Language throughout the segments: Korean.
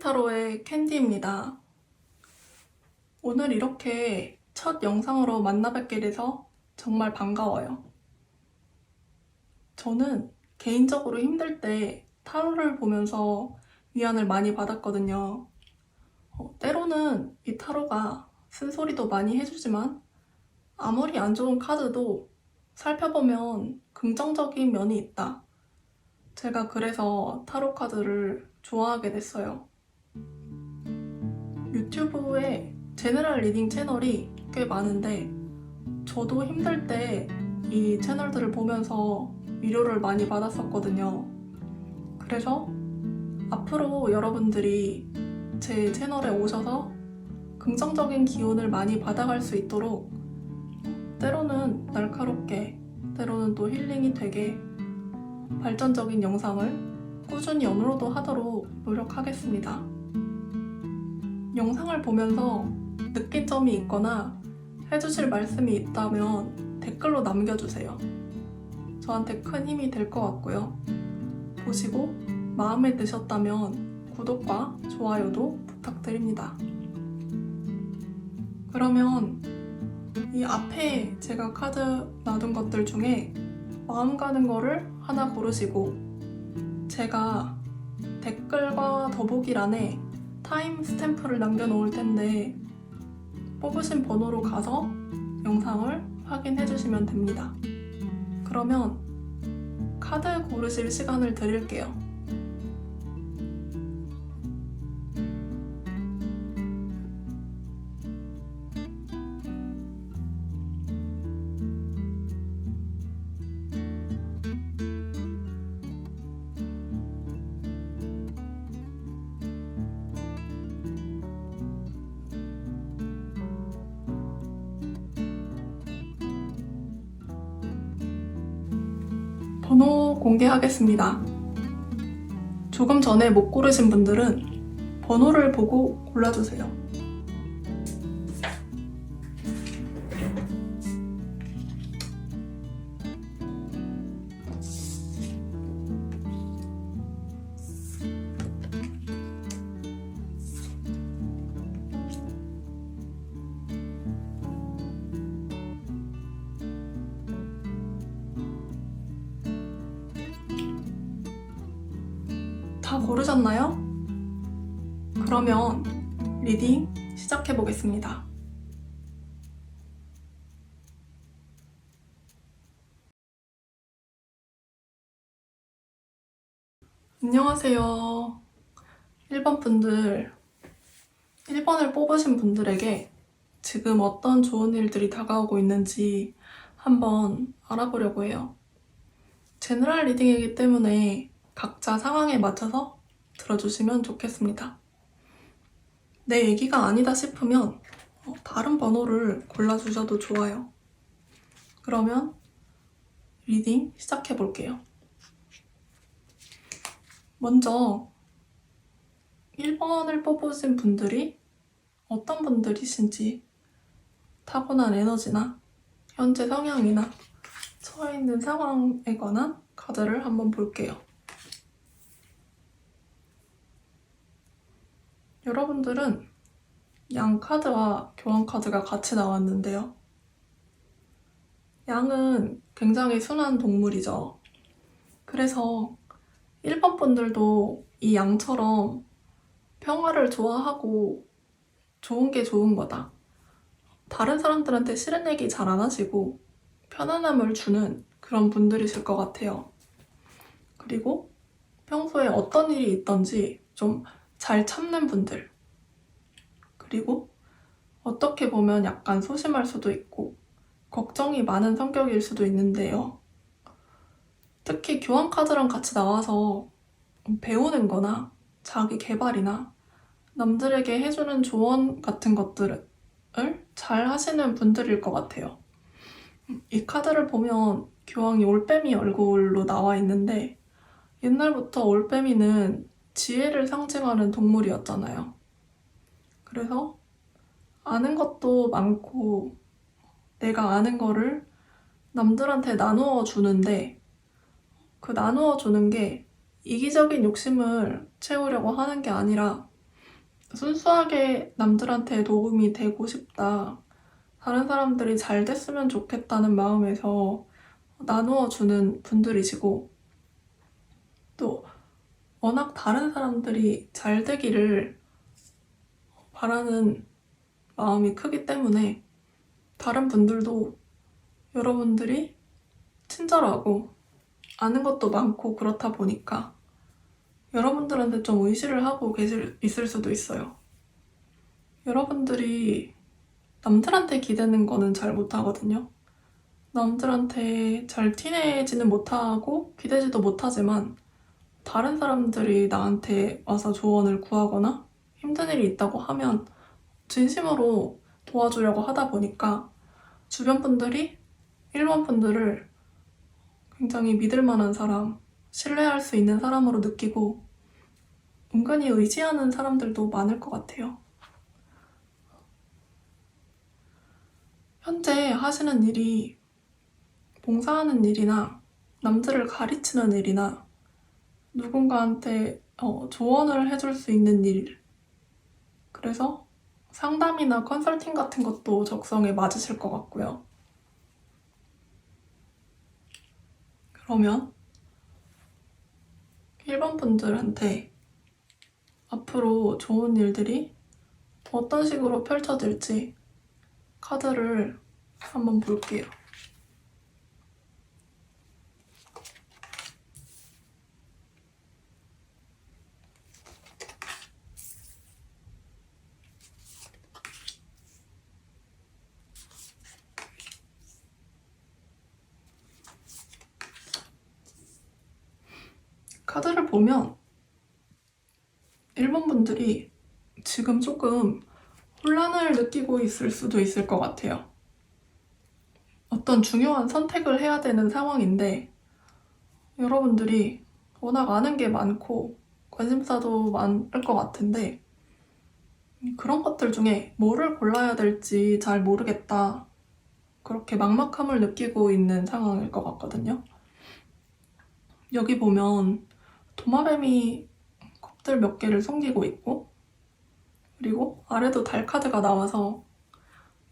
타로의 캔디입니다. 오늘 이렇게 첫 영상으로 만나 뵙게 돼서 정말 반가워요. 저는 개인적으로 힘들 때 타로를 보면서 위안을 많이 받았거든요. 때로는 이 타로가 쓴소리도 많이 해주지만 아무리 안 좋은 카드도 살펴보면 긍정적인 면이 있다. 제가 그래서 타로 카드를 좋아하게 됐어요. 유튜브에 제너럴 리딩 채널이 꽤 많은데 저도 힘들 때 이 채널들을 보면서 위로를 많이 받았었거든요. 그래서 앞으로 여러분들이 제 채널에 오셔서 긍정적인 기운을 많이 받아갈 수 있도록 때로는 날카롭게, 때로는 또 힐링이 되게 발전적인 영상을 꾸준히 업로드 하도록 노력하겠습니다. 영상을 보면서 느낀 점이 있거나 해주실 말씀이 있다면 댓글로 남겨주세요. 저한테 큰 힘이 될 것 같고요. 보시고 마음에 드셨다면 구독과 좋아요도 부탁드립니다. 그러면 이 앞에 제가 카드 놔둔 것들 중에 마음 가는 거를 하나 고르시고 제가 댓글과 더보기란에 타임 스탬프를 남겨놓을 텐데 뽑으신 번호로 가서 영상을 확인해 주시면 됩니다. 그러면 카드 고르실 시간을 드릴게요. 번호 공개하겠습니다. 조금 전에 못 고르신 분들은 번호를 보고 골라주세요. 다 고르셨나요? 그러면 리딩 시작해 보겠습니다. 안녕하세요. 1번 분들, 1번을 뽑으신 분들에게 지금 어떤 좋은 일들이 다가오고 있는지 한번 알아보려고 해요. 제너럴 리딩이기 때문에 각자 상황에 맞춰서 들어주시면 좋겠습니다. 내 얘기가 아니다 싶으면 다른 번호를 골라주셔도 좋아요. 그러면 리딩 시작해 볼게요. 먼저 1번을 뽑으신 분들이 어떤 분들이신지 타고난 에너지나 현재 성향이나 처해 있는 상황에 관한 카드를 한번 볼게요. 여러분들은 양 카드와 교환 카드가 같이 나왔는데요. 양은 굉장히 순한 동물이죠. 그래서 1번 분들도 이 양처럼 평화를 좋아하고 좋은 게 좋은 거다. 다른 사람들한테 싫은 얘기 잘 안 하시고 편안함을 주는 그런 분들이실 것 같아요. 그리고 평소에 어떤 일이 있던지 좀 잘 참는 분들. 그리고 어떻게 보면 약간 소심할 수도 있고 걱정이 많은 성격일 수도 있는데요. 특히 교환 카드랑 같이 나와서 배우는 거나 자기 개발이나 남들에게 해주는 조언 같은 것들을 잘 하시는 분들일 것 같아요. 이 카드를 보면 교황이 올빼미 얼굴로 나와 있는데 옛날부터 올빼미는 지혜를 상징하는 동물이었잖아요. 그래서 아는 것도 많고 내가 아는 거를 남들한테 나누어 주는데 그 나누어 주는 게 이기적인 욕심을 채우려고 하는 게 아니라 순수하게 남들한테 도움이 되고 싶다, 다른 사람들이 잘 됐으면 좋겠다는 마음에서 나누어 주는 분들이시고, 또 워낙 다른 사람들이 잘 되기를 바라는 마음이 크기 때문에 다른 분들도 여러분들이 친절하고 아는 것도 많고 그렇다 보니까 여러분들한테 좀 의지를 하고 있을 수도 있어요. 여러분들이 남들한테 기대는 거는 잘 못하거든요. 남들한테 잘 티내지는 못하고 기대지도 못하지만 다른 사람들이 나한테 와서 조언을 구하거나 힘든 일이 있다고 하면 진심으로 도와주려고 하다 보니까 주변 분들이 일반 분들을 굉장히 믿을 만한 사람, 신뢰할 수 있는 사람으로 느끼고 은근히 의지하는 사람들도 많을 것 같아요. 현재 하시는 일이 봉사하는 일이나 남들을 가르치는 일이나 누군가한테 조언을 해줄 수 있는 일, 그래서 상담이나 컨설팅 같은 것도 적성에 맞으실 것 같고요. 그러면 일반 분들한테 앞으로 좋은 일들이 어떤 식으로 펼쳐질지 카드를 한번 볼게요. 카드를 보면 일본 분들이 지금 조금 혼란을 느끼고 있을 수도 있을 것 같아요. 어떤 중요한 선택을 해야 되는 상황인데 여러분들이 워낙 아는 게 많고 관심사도 많을 것 같은데 그런 것들 중에 뭐를 골라야 될지 잘 모르겠다, 그렇게 막막함을 느끼고 있는 상황일 것 같거든요. 여기 보면 도마뱀이 컵들 몇 개를 숨기고 있고, 그리고 아래도 달 카드가 나와서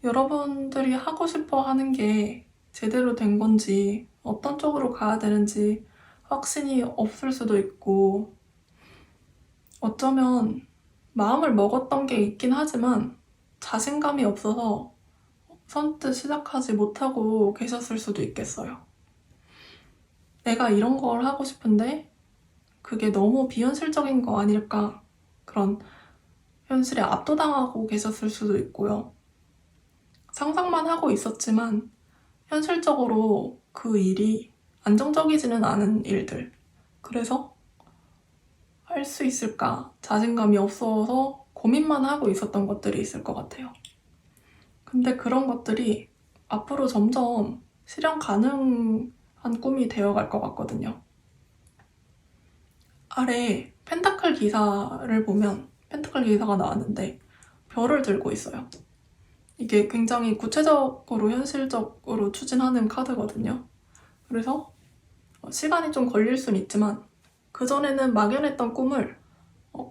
여러분들이 하고 싶어 하는 게 제대로 된 건지 어떤 쪽으로 가야 되는지 확신이 없을 수도 있고, 어쩌면 마음을 먹었던 게 있긴 하지만 자신감이 없어서 선뜻 시작하지 못하고 계셨을 수도 있겠어요. 내가 이런 걸 하고 싶은데 그게 너무 비현실적인 거 아닐까, 그런 현실에 압도당하고 계셨을 수도 있고요. 상상만 하고 있었지만 현실적으로 그 일이 안정적이지는 않은 일들, 그래서 할 수 있을까 자신감이 없어서 고민만 하고 있었던 것들이 있을 것 같아요. 근데 그런 것들이 앞으로 점점 실현 가능한 꿈이 되어갈 것 같거든요. 아래 펜타클 기사를 보면 펜타클 기사가 나왔는데 별을 들고 있어요. 이게 굉장히 구체적으로 현실적으로 추진하는 카드거든요. 그래서 시간이 좀 걸릴 순 있지만 그전에는 막연했던 꿈을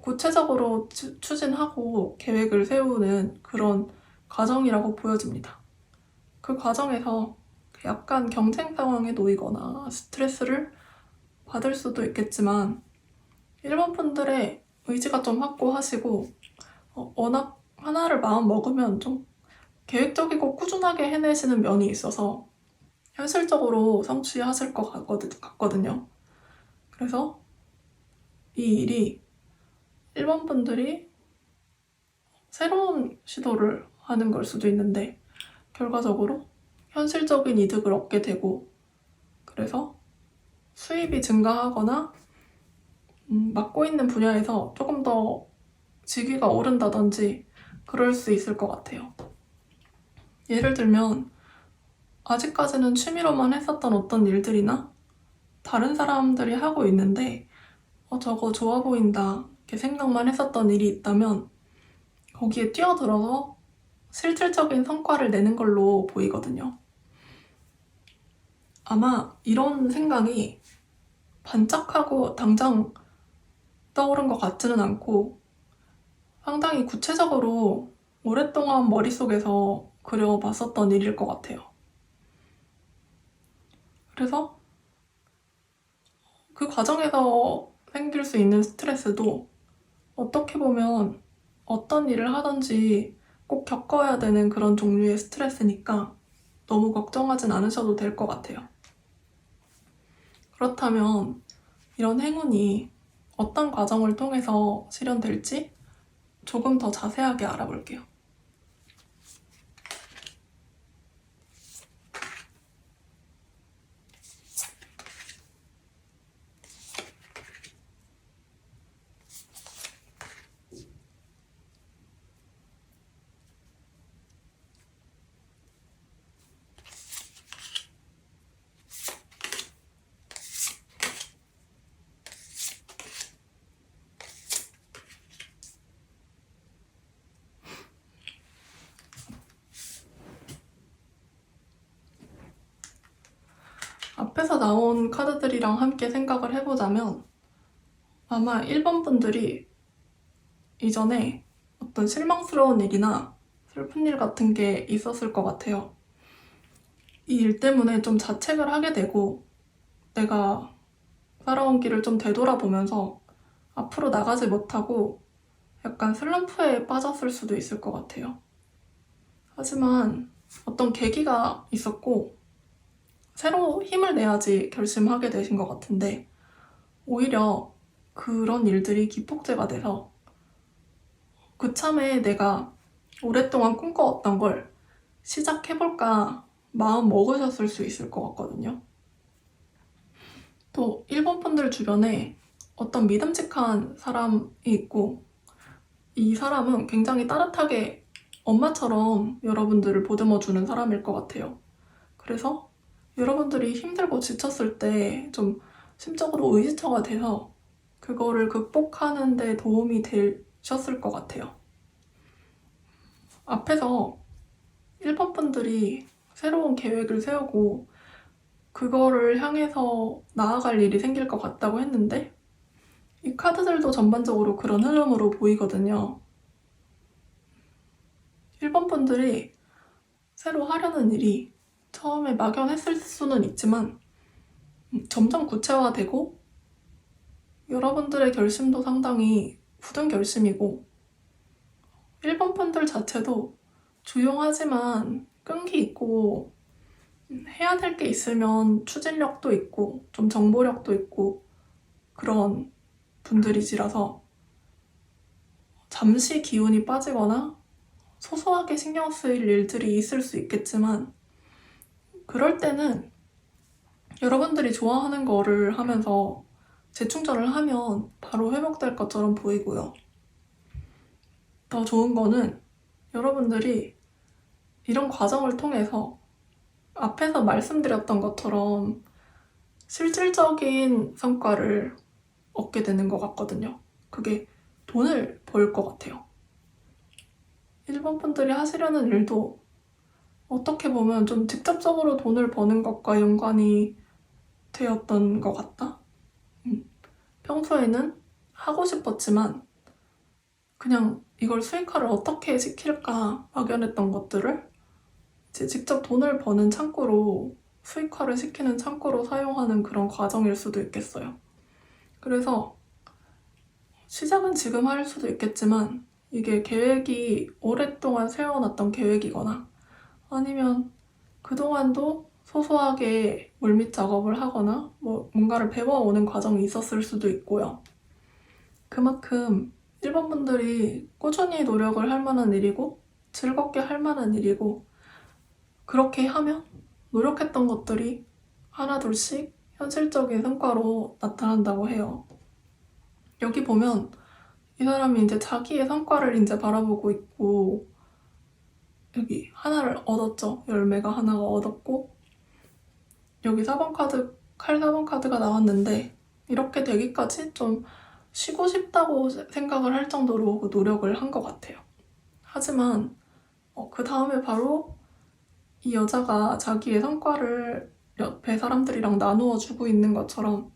구체적으로 추진하고 계획을 세우는 그런 과정이라고 보여집니다. 그 과정에서 약간 경쟁 상황에 놓이거나 스트레스를 받을 수도 있겠지만 일본 분들의 의지가 좀 확고하시고 워낙 하나를 마음 먹으면 좀 계획적이고 꾸준하게 해내시는 면이 있어서 현실적으로 성취하실 것 같거든요. 그래서 이 일이 일본 분들이 새로운 시도를 하는 걸 수도 있는데 결과적으로 현실적인 이득을 얻게 되고, 그래서 수입이 증가하거나 맡고 있는 분야에서 조금 더 직위가 오른다든지 그럴 수 있을 것 같아요. 예를 들면 아직까지는 취미로만 했었던 어떤 일들이나 다른 사람들이 하고 있는데 저거 좋아 보인다 이렇게 생각만 했었던 일이 있다면 거기에 뛰어들어서 실질적인 성과를 내는 걸로 보이거든요. 아마 이런 생각이 반짝하고 당장 떠오른 것 같지는 않고 상당히 구체적으로 오랫동안 머릿속에서 그려봤었던 일일 것 같아요. 그래서 그 과정에서 생길 수 있는 스트레스도 어떻게 보면 어떤 일을 하든지 꼭 겪어야 되는 그런 종류의 스트레스니까 너무 걱정하진 않으셔도 될 것 같아요. 그렇다면 이런 행운이 어떤 과정을 통해서 실현될지 조금 더 자세하게 알아볼게요. 앞에서 나온 카드들이랑 함께 생각을 해보자면 아마 1번 분들이 이전에 어떤 실망스러운 일이나 슬픈 일 같은 게 있었을 것 같아요. 이 일 때문에 좀 자책을 하게 되고 내가 살아온 길을 좀 되돌아보면서 앞으로 나가지 못하고 약간 슬럼프에 빠졌을 수도 있을 것 같아요. 하지만 어떤 계기가 있었고 새로 힘을 내야지 결심하게 되신 것 같은데 오히려 그런 일들이 기폭제가 돼서 그참에 내가 오랫동안 꿈꿔왔던 걸 시작해볼까 마음 먹으셨을 수 있을 것 같거든요. 또 일본 분들 주변에 어떤 믿음직한 사람이 있고 이 사람은 굉장히 따뜻하게 엄마처럼 여러분들을 보듬어주는 사람일 것 같아요. 그래서 여러분들이 힘들고 지쳤을 때 좀 심적으로 의지처가 돼서 그거를 극복하는 데 도움이 되셨을 것 같아요. 앞에서 1번 분들이 새로운 계획을 세우고 그거를 향해서 나아갈 일이 생길 것 같다고 했는데 이 카드들도 전반적으로 그런 흐름으로 보이거든요. 1번 분들이 새로 하려는 일이 처음에 막연했을 수는 있지만 점점 구체화되고 여러분들의 결심도 상당히 굳은 결심이고 1번 분들 자체도 조용하지만 끈기 있고 해야 될 게 있으면 추진력도 있고 좀 정보력도 있고 그런 분들이시라서 잠시 기운이 빠지거나 소소하게 신경 쓰일 일들이 있을 수 있겠지만 그럴 때는 여러분들이 좋아하는 거를 하면서 재충전을 하면 바로 회복될 것처럼 보이고요. 더 좋은 거는 여러분들이 이런 과정을 통해서 앞에서 말씀드렸던 것처럼 실질적인 성과를 얻게 되는 것 같거든요. 그게 돈을 벌 것 같아요. 일본 분들이 하시려는 일도 어떻게 보면 좀 직접적으로 돈을 버는 것과 연관이 되었던 것 같다? 평소에는 하고 싶었지만 그냥 이걸 수익화를 어떻게 시킬까 막연했던 것들을 이제 직접 돈을 버는 창구로 수익화를 시키는 창구로 사용하는 그런 과정일 수도 있겠어요. 그래서 시작은 지금 할 수도 있겠지만 이게 계획이 오랫동안 세워놨던 계획이거나 아니면 그동안도 소소하게 물밑 작업을 하거나 뭔가를 배워오는 과정이 있었을 수도 있고요. 그만큼 1번 분들이 꾸준히 노력을 할 만한 일이고 즐겁게 할 만한 일이고 그렇게 하면 노력했던 것들이 하나둘씩 현실적인 성과로 나타난다고 해요. 여기 보면 이 사람이 이제 자기의 성과를 이제 바라보고 있고 여기 하나를 얻었죠. 열매가 하나가 얻었고 여기 4번 카드, 칼 4번 카드가 나왔는데 이렇게 되기까지 좀 쉬고 싶다고 생각을 할 정도로 그 노력을 한 것 같아요. 하지만 그 다음에 바로 이 여자가 자기의 성과를 옆에 사람들이랑 나누어 주고 있는 것처럼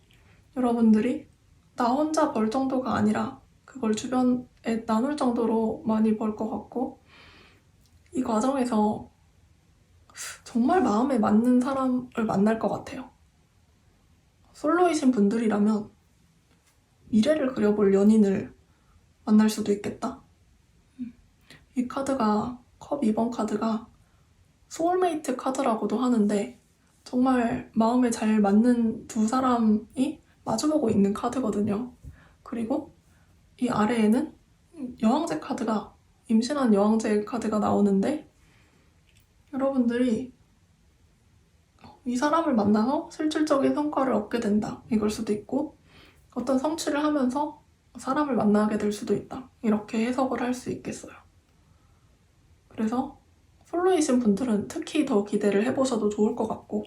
여러분들이 나 혼자 벌 정도가 아니라 그걸 주변에 나눌 정도로 많이 벌 것 같고, 이 과정에서 정말 마음에 맞는 사람을 만날 것 같아요. 솔로이신 분들이라면 미래를 그려볼 연인을 만날 수도 있겠다. 이 카드가, 컵 2번 카드가 소울메이트 카드라고도 하는데 정말 마음에 잘 맞는 두 사람이 마주보고 있는 카드거든요. 그리고 이 아래에는 여왕제 카드가, 임신한 여왕제 카드가 나오는데, 여러분들이 이 사람을 만나서 실질적인 성과를 얻게 된다, 이걸 수도 있고, 어떤 성취를 하면서 사람을 만나게 될 수도 있다, 이렇게 해석을 할 수 있겠어요. 그래서 솔로이신 분들은 특히 더 기대를 해보셔도 좋을 것 같고,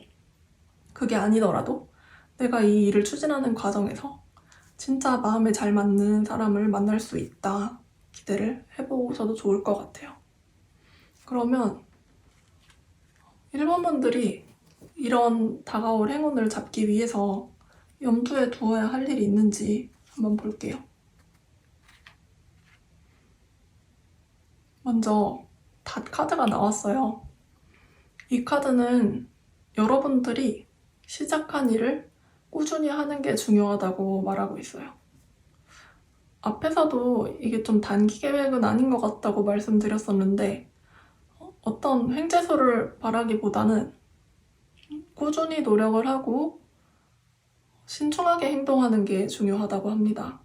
그게 아니더라도 내가 이 일을 추진하는 과정에서 진짜 마음에 잘 맞는 사람을 만날 수 있다, 기대를 해보셔도 좋을 것 같아요. 그러면 1번 분들이 이런 다가올 행운을 잡기 위해서 염두에 두어야 할 일이 있는지 한번 볼게요. 먼저 닷 카드가 나왔어요. 이 카드는 여러분들이 시작한 일을 꾸준히 하는 게 중요하다고 말하고 있어요. 앞에서도 이게 좀 단기 계획은 아닌 것 같다고 말씀드렸었는데, 어떤 횡재수를 바라기보다는 꾸준히 노력을 하고 신중하게 행동하는 게 중요하다고 합니다.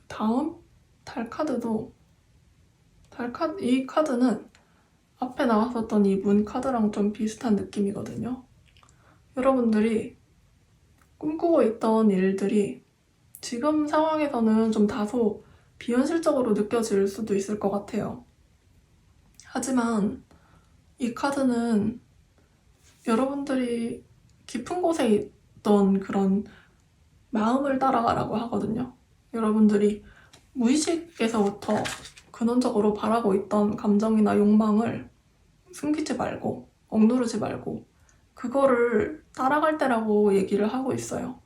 다음 달 카드도, 이 카드는 앞에 나왔었던 이 문 카드랑 좀 비슷한 느낌이거든요. 여러분들이 꿈꾸고 있던 일들이 지금 상황에서는 좀 다소 비현실적으로 느껴질 수도 있을 것 같아요. 하지만 이 카드는 여러분들이 깊은 곳에 있던 그런 마음을 따라가라고 하거든요. 여러분들이 무의식에서부터 근원적으로 바라고 있던 감정이나 욕망을 숨기지 말고, 억누르지 말고 그거를 따라갈 때라고 얘기를 하고 있어요.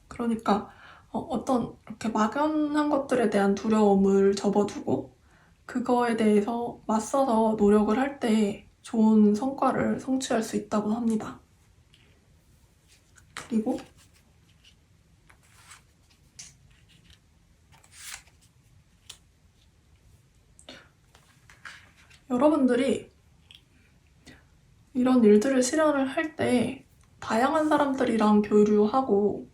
그러니까 어떤 이렇게 막연한 것들에 대한 두려움을 접어두고 그거에 대해서 맞서서 노력을 할 때 좋은 성과를 성취할 수 있다고 합니다. 그리고 여러분들이 이런 일들을 실현을 할 때 다양한 사람들이랑 교류하고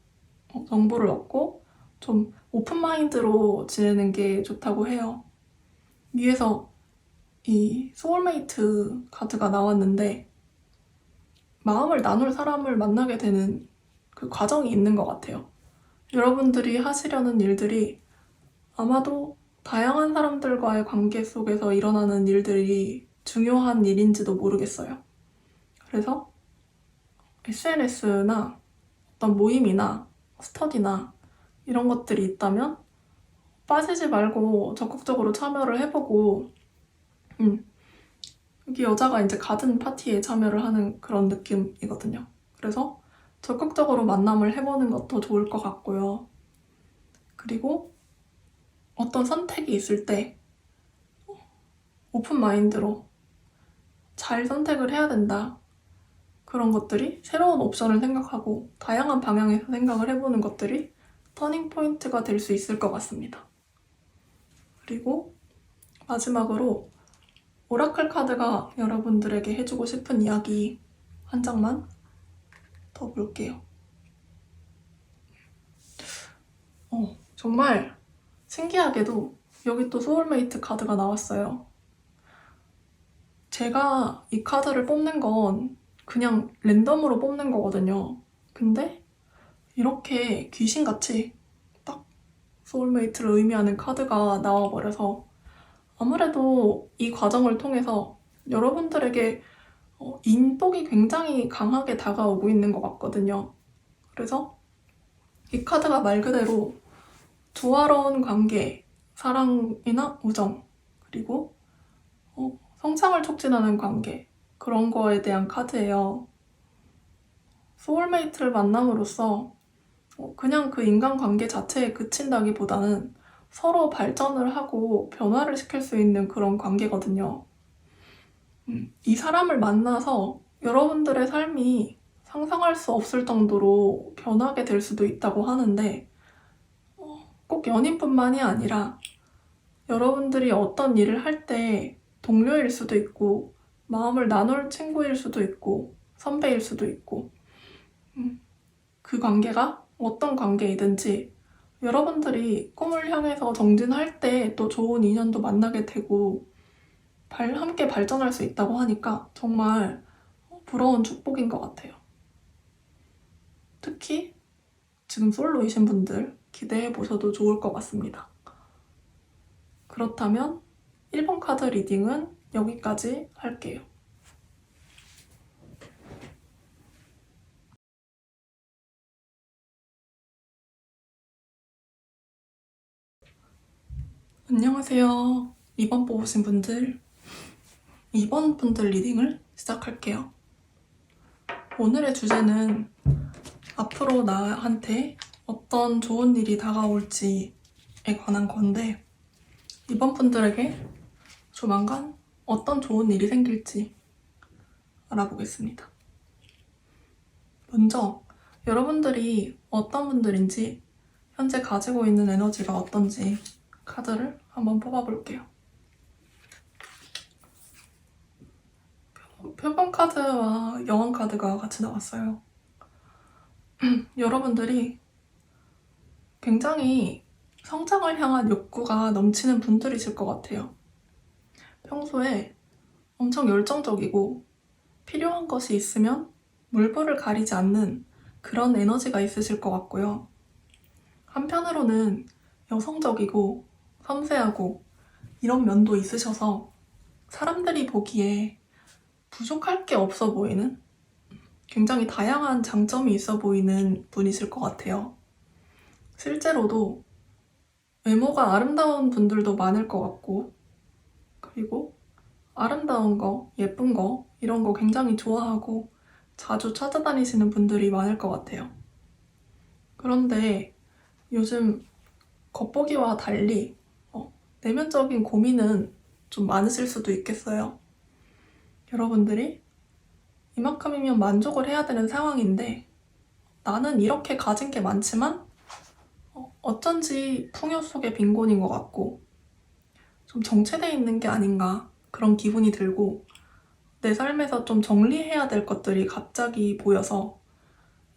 정보를 얻고 좀 오픈마인드로 지내는 게 좋다고 해요. 위에서 이 소울메이트 카드가 나왔는데 마음을 나눌 사람을 만나게 되는 그 과정이 있는 것 같아요. 여러분들이 하시려는 일들이 아마도 다양한 사람들과의 관계 속에서 일어나는 일들이 중요한 일인지도 모르겠어요. 그래서 SNS나 어떤 모임이나 스터디나 이런 것들이 있다면 빠지지 말고 적극적으로 참여를 해보고, 여기 여자가 이제 가든 파티에 참여를 하는 그런 느낌이거든요. 그래서 적극적으로 만남을 해보는 것도 좋을 것 같고요. 그리고 어떤 선택이 있을 때 오픈 마인드로 잘 선택을 해야 된다, 그런 것들이, 새로운 옵션을 생각하고 다양한 방향에서 생각을 해보는 것들이 터닝 포인트가 될 수 있을 것 같습니다. 그리고 마지막으로 오라클 카드가 여러분들에게 해주고 싶은 이야기 한 장만 더 볼게요. 정말 신기하게도 여기 또 소울메이트 카드가 나왔어요. 제가 이 카드를 뽑는 건 그냥 랜덤으로 뽑는 거거든요. 근데 이렇게 귀신같이 딱 소울메이트를 의미하는 카드가 나와버려서 아무래도 이 과정을 통해서 여러분들에게 인복이 굉장히 강하게 다가오고 있는 것 같거든요. 그래서 이 카드가 말 그대로 조화로운 관계, 사랑이나 우정, 그리고 성장을 촉진하는 관계, 그런 거에 대한 카드예요. 소울메이트를 만남으로써 그냥 그 인간관계 자체에 그친다기보다는 서로 발전을 하고 변화를 시킬 수 있는 그런 관계거든요. 이 사람을 만나서 여러분들의 삶이 상상할 수 없을 정도로 변하게 될 수도 있다고 하는데 꼭 연인뿐만이 아니라 여러분들이 어떤 일을 할 때 동료일 수도 있고 마음을 나눌 친구일 수도 있고 선배일 수도 있고 그 관계가 어떤 관계이든지 여러분들이 꿈을 향해서 정진할 때 또 좋은 인연도 만나게 되고 함께 발전할 수 있다고 하니까 정말 부러운 축복인 것 같아요. 특히 지금 솔로이신 분들 기대해 보셔도 좋을 것 같습니다. 그렇다면 1번 카드 리딩은 여기까지 할게요. 안녕하세요. 2번 뽑으신 분들, 2번 분들 리딩을 시작할게요. 오늘의 주제는 앞으로 나한테 어떤 좋은 일이 다가올지에 관한 건데, 이번 분들에게 조만간 어떤 좋은 일이 생길지 알아보겠습니다. 먼저 여러분들이 어떤 분들인지, 현재 가지고 있는 에너지가 어떤지 카드를 한번 뽑아볼게요. 표본 카드와 여왕 카드가 같이 나왔어요. 여러분들이 굉장히 성장을 향한 욕구가 넘치는 분들이실 것 같아요. 평소에 엄청 열정적이고 필요한 것이 있으면 물불을 가리지 않는 그런 에너지가 있으실 것 같고요. 한편으로는 여성적이고 섬세하고 이런 면도 있으셔서 사람들이 보기에 부족할 게 없어 보이는, 굉장히 다양한 장점이 있어 보이는 분이실 것 같아요. 실제로도 외모가 아름다운 분들도 많을 것 같고, 그리고 아름다운 거, 예쁜 거 이런 거 굉장히 좋아하고 자주 찾아다니시는 분들이 많을 것 같아요. 그런데 요즘 겉보기와 달리 내면적인 고민은 좀 많으실 수도 있겠어요. 여러분들이 이만큼이면 만족을 해야 되는 상황인데 나는 이렇게 가진 게 많지만 어쩐지 풍요 속의 빈곤인 것 같고 좀 정체되어 있는 게 아닌가 그런 기분이 들고 내 삶에서 좀 정리해야 될 것들이 갑자기 보여서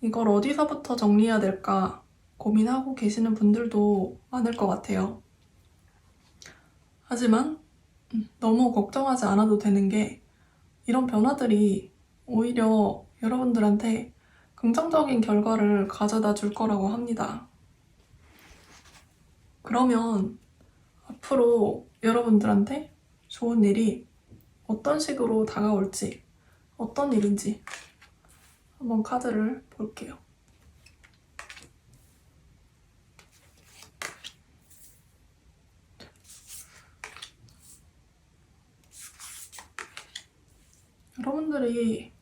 이걸 어디서부터 정리해야 될까 고민하고 계시는 분들도 많을 것 같아요. 하지만 너무 걱정하지 않아도 되는 게 이런 변화들이 오히려 여러분들한테 긍정적인 결과를 가져다 줄 거라고 합니다. 그러면 앞으로 여러분들한테 좋은 일이 어떤 식으로 다가올지, 어떤 일인지 한번 카드를 볼게요. 여러분들이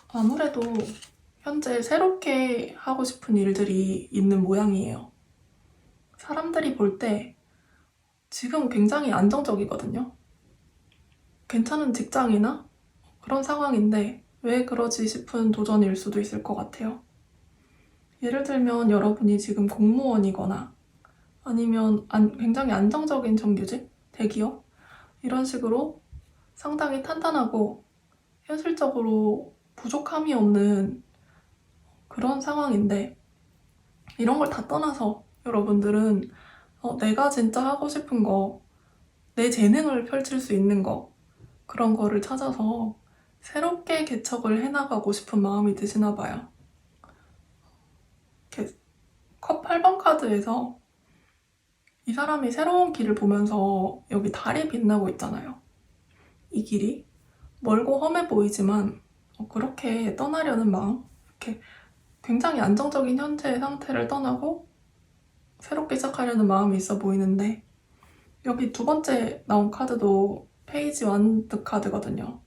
아무래도 현재 새롭게 하고 싶은 일들이 있는 모양이에요. 사람들이 볼 때 지금 굉장히 안정적이거든요. 괜찮은 직장이나 그런 상황인데 왜 그러지 싶은 도전일 수도 있을 것 같아요. 예를 들면 여러분이 지금 공무원이거나 아니면 굉장히 안정적인 정규직, 대기업 이런 식으로 상당히 탄탄하고 현실적으로 부족함이 없는 그런 상황인데 이런 걸 다 떠나서 여러분들은 내가 진짜 하고 싶은 거, 내 재능을 펼칠 수 있는 거 그런 거를 찾아서 새롭게 개척을 해나가고 싶은 마음이 드시나 봐요. 컵 8번 카드에서 이 사람이 새로운 길을 보면서 여기 달이 빛나고 있잖아요. 이 길이 멀고 험해 보이지만 그렇게 떠나려는 마음, 이렇게 굉장히 안정적인 현재의 상태를 떠나고 새롭게 시작하려는 마음이 있어 보이는데 여기 두 번째 나온 카드도 페이지 1 카드거든요.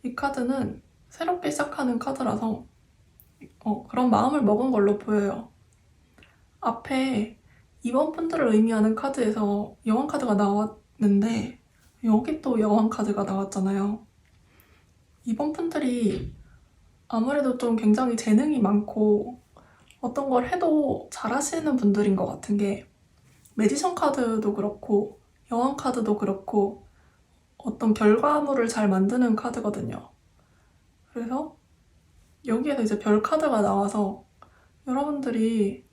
이 카드는 새롭게 시작하는 카드라서 그런 마음을 먹은 걸로 보여요. 앞에 이번 분들을 의미하는 카드에서 여왕 카드가 나왔는데 여기 또 여왕 카드가 나왔잖아요. 이번 분들이 아무래도 좀 굉장히 재능이 많고 어떤 걸 해도 잘하시는 분들인 것 같은 게 매지션 카드도 그렇고 여왕 카드도 그렇고 어떤 결과물을 잘 만드는 카드거든요. 그래서 여기에서 이제 별 카드가 나와서 여러분들이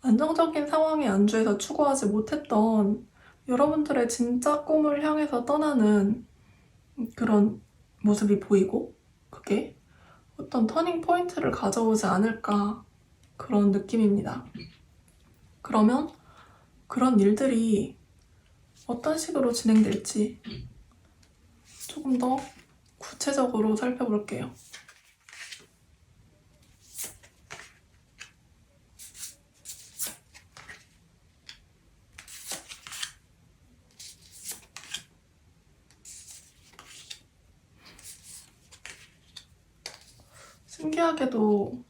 안정적인 상황에 안주해서 추구하지 못했던 여러분들의 진짜 꿈을 향해서 떠나는 그런 모습이 보이고 그게 어떤 터닝 포인트를 가져오지 않을까 그런 느낌입니다. 그러면 그런 일들이 어떤 식으로 진행될지 조금 더 구체적으로 살펴볼게요. 신기하게도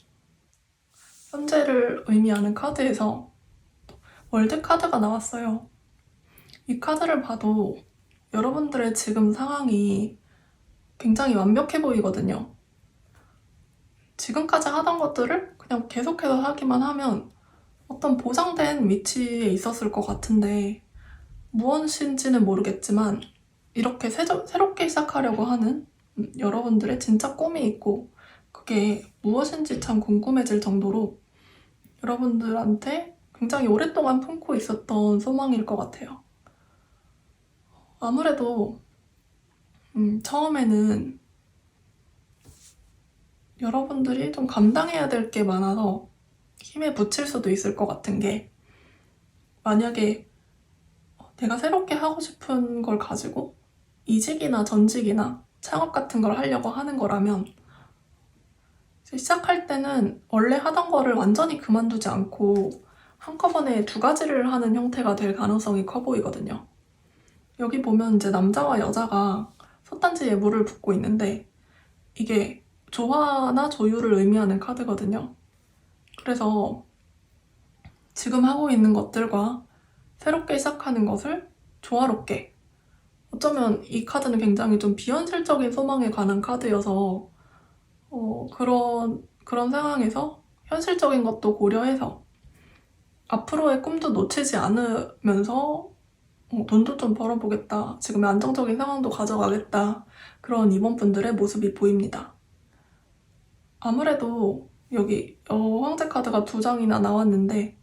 현재를 의미하는 카드에서 월드 카드가 나왔어요. 이 카드를 봐도 여러분들의 지금 상황이 굉장히 완벽해 보이거든요. 지금까지 하던 것들을 그냥 계속해서 하기만 하면 어떤 보장된 위치에 있었을 것 같은데 무엇인지는 모르겠지만 이렇게 새롭게 시작하려고 하는 여러분들의 진짜 꿈이 있고 그게 무엇인지 참 궁금해질 정도로 여러분들한테 굉장히 오랫동안 품고 있었던 소망일 것 같아요. 아무래도 처음에는 여러분들이 좀 감당해야 될 게 많아서 힘에 부칠 수도 있을 것 같은 게 만약에 내가 새롭게 하고 싶은 걸 가지고 이직이나 전직이나 창업 같은 걸 하려고 하는 거라면 시작할 때는 원래 하던 거를 완전히 그만두지 않고 한꺼번에 두 가지를 하는 형태가 될 가능성이 커 보이거든요. 여기 보면 이제 남자와 여자가 솥단지에 물을 붓고 있는데 이게 조화나 조율을 의미하는 카드거든요. 그래서 지금 하고 있는 것들과 새롭게 시작하는 것을 조화롭게 어쩌면 이 카드는 굉장히 좀 비현실적인 소망에 관한 카드여서 그런 상황에서 현실적인 것도 고려해서 앞으로의 꿈도 놓치지 않으면서 돈도 좀 벌어보겠다. 지금의 안정적인 상황도 가져가겠다. 그런 임원분들의 모습이 보입니다. 아무래도 여기 황제 카드가 2장이나 나왔는데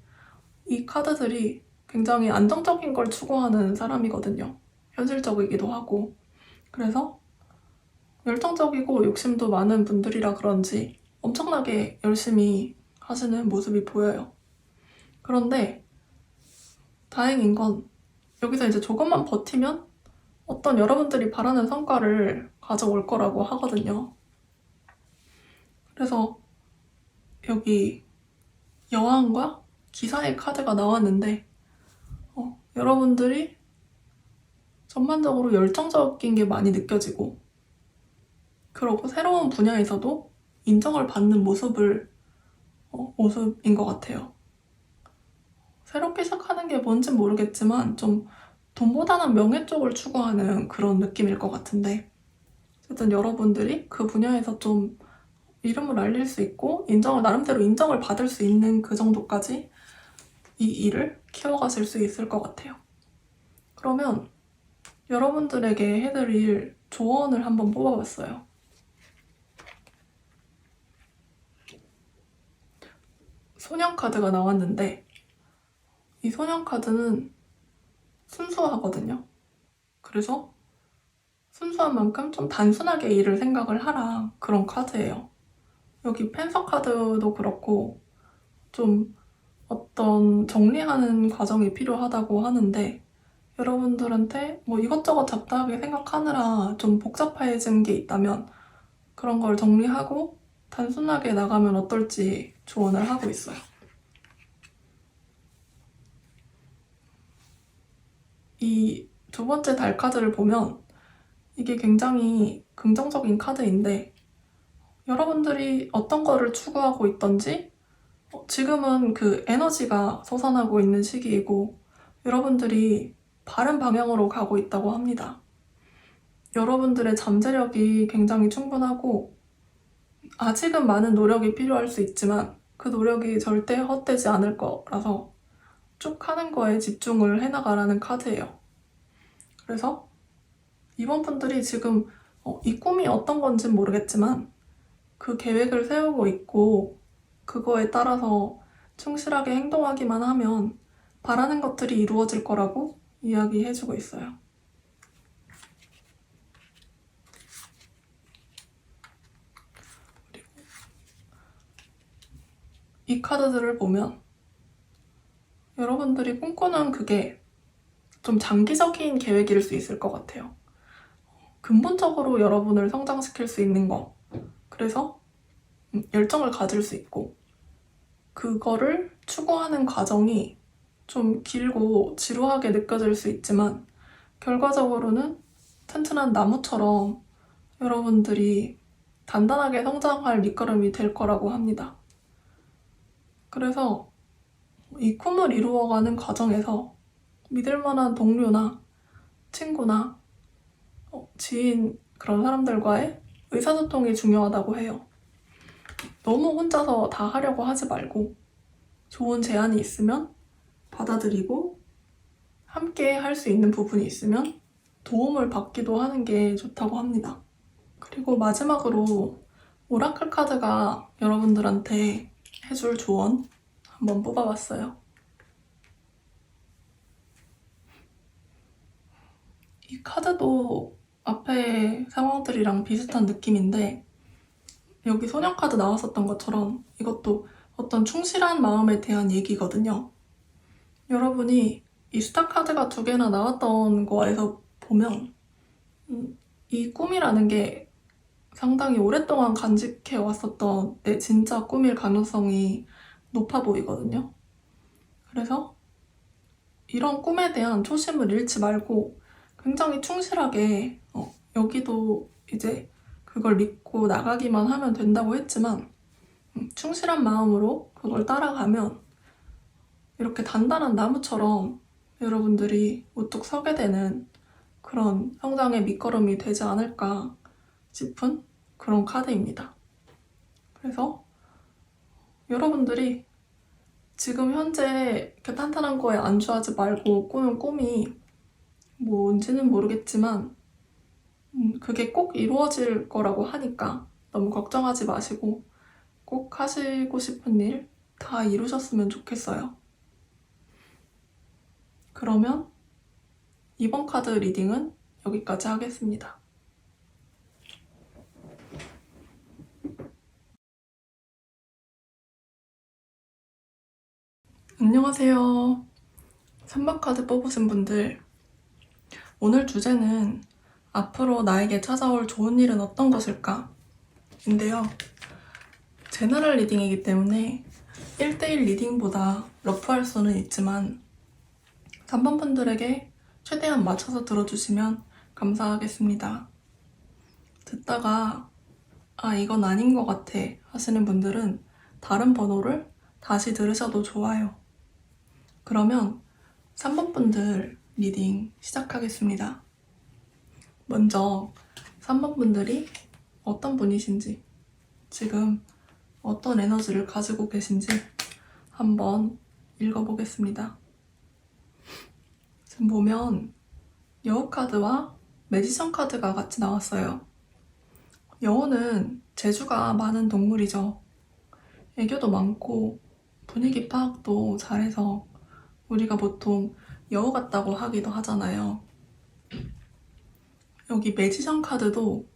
이 카드들이 굉장히 안정적인 걸 추구하는 사람이거든요. 현실적이기도 하고. 그래서 열정적이고 욕심도 많은 분들이라 그런지 엄청나게 열심히 하시는 모습이 보여요. 그런데 다행인 건 여기서 이제 조금만 버티면 어떤 여러분들이 바라는 성과를 가져올 거라고 하거든요. 그래서 여기 여왕과 기사의 카드가 나왔는데 여러분들이 전반적으로 열정적인 게 많이 느껴지고 그리고 새로운 분야에서도 인정을 받는 모습인 것 같아요. 새롭게 시작하는 게 뭔진 모르겠지만 좀 돈보다는 명예 쪽을 추구하는 그런 느낌일 것 같은데 어쨌든 여러분들이 그 분야에서 좀 이름을 알릴 수 있고 나름대로 인정을 받을 수 있는 그 정도까지 이 일을 키워가실 수 있을 것 같아요. 그러면 여러분들에게 해드릴 조언을 한번 뽑아봤어요. 소년 카드가 나왔는데 이 소년 카드는 순수하거든요. 그래서 순수한 만큼 좀 단순하게 일을 생각을 하라 그런 카드예요. 여기 펜서 카드도 그렇고 좀 어떤 정리하는 과정이 필요하다고 하는데 여러분들한테 뭐 이것저것 잡다하게 생각하느라 좀 복잡해진 게 있다면 그런 걸 정리하고 단순하게 나가면 어떨지 조언을 하고 있어요. 이 2번째 달 카드를 보면 이게 굉장히 긍정적인 카드인데 여러분들이 어떤 거를 추구하고 있던지 지금은 그 에너지가 솟아나고 있는 시기이고 여러분들이 바른 방향으로 가고 있다고 합니다. 여러분들의 잠재력이 굉장히 충분하고 아직은 많은 노력이 필요할 수 있지만 그 노력이 절대 헛되지 않을 거라서 쭉 하는 거에 집중을 해나가라는 카드예요. 그래서 이번 분들이 지금 이 꿈이 어떤 건지는 모르겠지만 그 계획을 세우고 있고 그거에 따라서 충실하게 행동하기만 하면 바라는 것들이 이루어질 거라고 이야기해주고 있어요. 그리고 이 카드들을 보면 여러분들이 꿈꾸는 그게 좀 장기적인 계획일 수 있을 것 같아요. 근본적으로 여러분을 성장시킬 수 있는 거. 그래서 열정을 가질 수 있고 그거를 추구하는 과정이 좀 길고 지루하게 느껴질 수 있지만 결과적으로는 튼튼한 나무처럼 여러분들이 단단하게 성장할 밑거름이 될 거라고 합니다. 그래서 이 꿈을 이루어가는 과정에서 믿을 만한 동료나 친구나 지인 그런 사람들과의 의사소통이 중요하다고 해요. 너무 혼자서 다 하려고 하지 말고 좋은 제안이 있으면 받아들이고 함께 할 수 있는 부분이 있으면 도움을 받기도 하는 게 좋다고 합니다. 그리고 마지막으로 오라클 카드가 여러분들한테 해줄 조언 한번 뽑아봤어요. 이 카드도 앞에 상황들이랑 비슷한 느낌인데 여기 소년 카드 나왔었던 것처럼 이것도 어떤 충실한 마음에 대한 얘기거든요. 여러분이 이 스타 카드가 2개나 나왔던 거에서 보면 이 꿈이라는 게 상당히 오랫동안 간직해 왔었던 내 진짜 꿈일 가능성이 높아 보이거든요. 그래서 이런 꿈에 대한 초심을 잃지 말고 굉장히 충실하게 여기도 이제 그걸 믿고 나가기만 하면 된다고 했지만 충실한 마음으로 그걸 따라가면 이렇게 단단한 나무처럼 여러분들이 우뚝 서게 되는 그런 성장의 밑거름이 되지 않을까 싶은 그런 카드입니다. 그래서 여러분들이 지금 현재 이렇게 탄탄한 거에 안주하지 말고 꾸는 꿈이 뭔지는 모르겠지만 그게 꼭 이루어질 거라고 하니까 너무 걱정하지 마시고 꼭 하시고 싶은 일 다 이루셨으면 좋겠어요. 그러면 이번 카드 리딩은 여기까지 하겠습니다. 안녕하세요. 3번 카드 뽑으신 분들, 오늘 주제는 앞으로 나에게 찾아올 좋은 일은 어떤 것일까? 인데요. 제너럴 리딩이기 때문에 1대1 리딩보다 러프할 수는 있지만 3번 분들에게 최대한 맞춰서 들어주시면 감사하겠습니다. 듣다가 이건 아닌 것 같아 하시는 분들은 다른 번호를 다시 들으셔도 좋아요. 그러면 3번 분들 리딩 시작하겠습니다. 먼저 3번 분들이 어떤 분이신지, 지금 어떤 에너지를 가지고 계신지 한번 읽어보겠습니다. 지금 보면 여우 카드와 매지션 카드가 같이 나왔어요. 여우는 재주가 많은 동물이죠. 애교도 많고 분위기 파악도 잘해서 우리가 보통 여우 같다고 하기도 하잖아요. 여기 매지션 카드도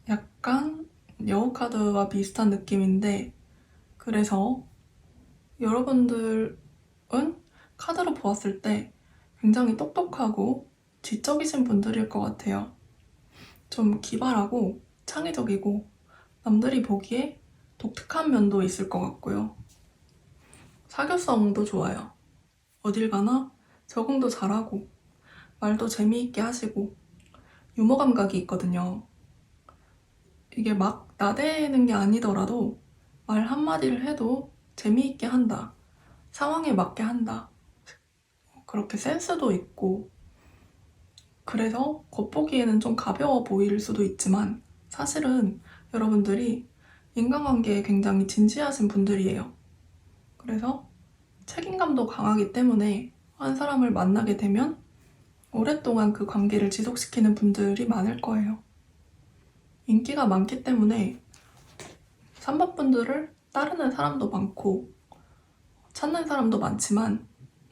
약간 여우 카드와 비슷한 느낌인데 그래서 여러분들은 카드로 보았을 때 굉장히 똑똑하고 지적이신 분들일 것 같아요. 좀 기발하고 창의적이고 남들이 보기에 독특한 면도 있을 것 같고요. 사교성도 좋아요. 어딜 가나 적응도 잘하고 말도 재미있게 하시고 유머 감각이 있거든요. 이게 막 나대는 게 아니더라도 말 한마디를 해도 재미있게 한다, 상황에 맞게 한다, 그렇게 센스도 있고, 그래서 겉보기에는 좀 가벼워 보일 수도 있지만 사실은 여러분들이 인간관계에 굉장히 진지하신 분들이에요. 그래서 책임감도 강하기 때문에 한 사람을 만나게 되면 오랫동안 그 관계를 지속시키는 분들이 많을 거예요. 인기가 많기 때문에 3번 분들을 따르는 사람도 많고 찾는 사람도 많지만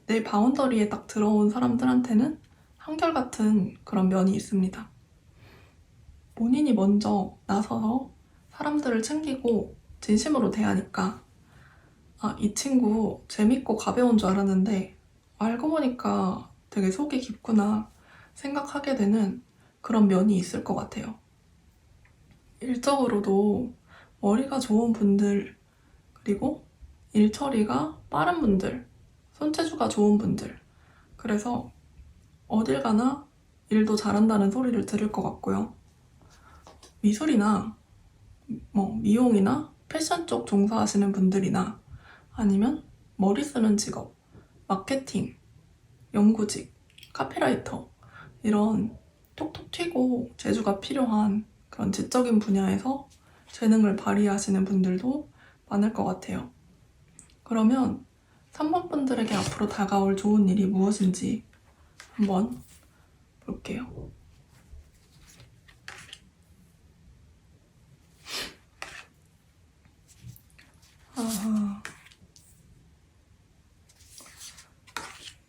내 바운더리에 딱 들어온 사람들한테는 한결같은 그런 면이 있습니다. 본인이 먼저 나서서 사람들을 챙기고 진심으로 대하니까 이 친구 재밌고 가벼운 줄 알았는데 알고 보니까 되게 속이 깊구나 생각하게 되는 그런 면이 있을 것 같아요. 일적으로도 머리가 좋은 분들, 그리고 일처리가 빠른 분들, 손재주가 좋은 분들, 그래서 어딜 가나 일도 잘한다는 소리를 들을 것 같고요. 미술이나 미용이나 패션 쪽 종사하시는 분들이나 아니면 머리 쓰는 직업, 마케팅, 연구직, 카피라이터, 이런 톡톡 튀고 재주가 필요한 그런 지적인 분야에서 재능을 발휘하시는 분들도 많을 것 같아요. 그러면 3번 분들에게 앞으로 다가올 좋은 일이 무엇인지 한번 볼게요.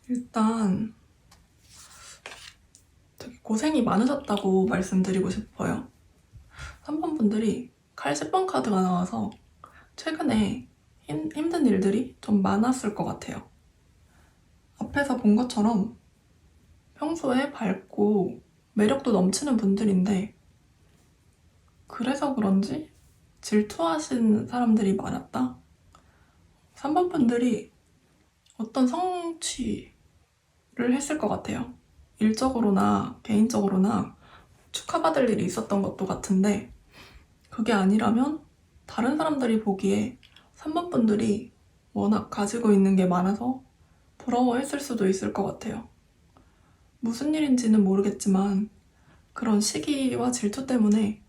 일단 되게 고생이 많으셨다고 말씀드리고 싶어요. 3번 분들이 칼 10번 카드가 나와서 최근에 힘든 일들이 좀 많았을 것 같아요. 앞에서 본 것처럼 평소에 밝고 매력도 넘치는 분들인데 그래서 그런지 질투하신 사람들이 많았다. 3번 분들이 어떤 성취를 했을 것 같아요. 일적으로나 개인적으로나 축하받을 일이 있었던 것도 같은데 그게 아니라면 다른 사람들이 보기에 3번 분들이 워낙 가지고 있는 게 많아서 부러워했을 수도 있을 것 같아요. 무슨 일인지는 모르겠지만 그런 시기와 질투 때문에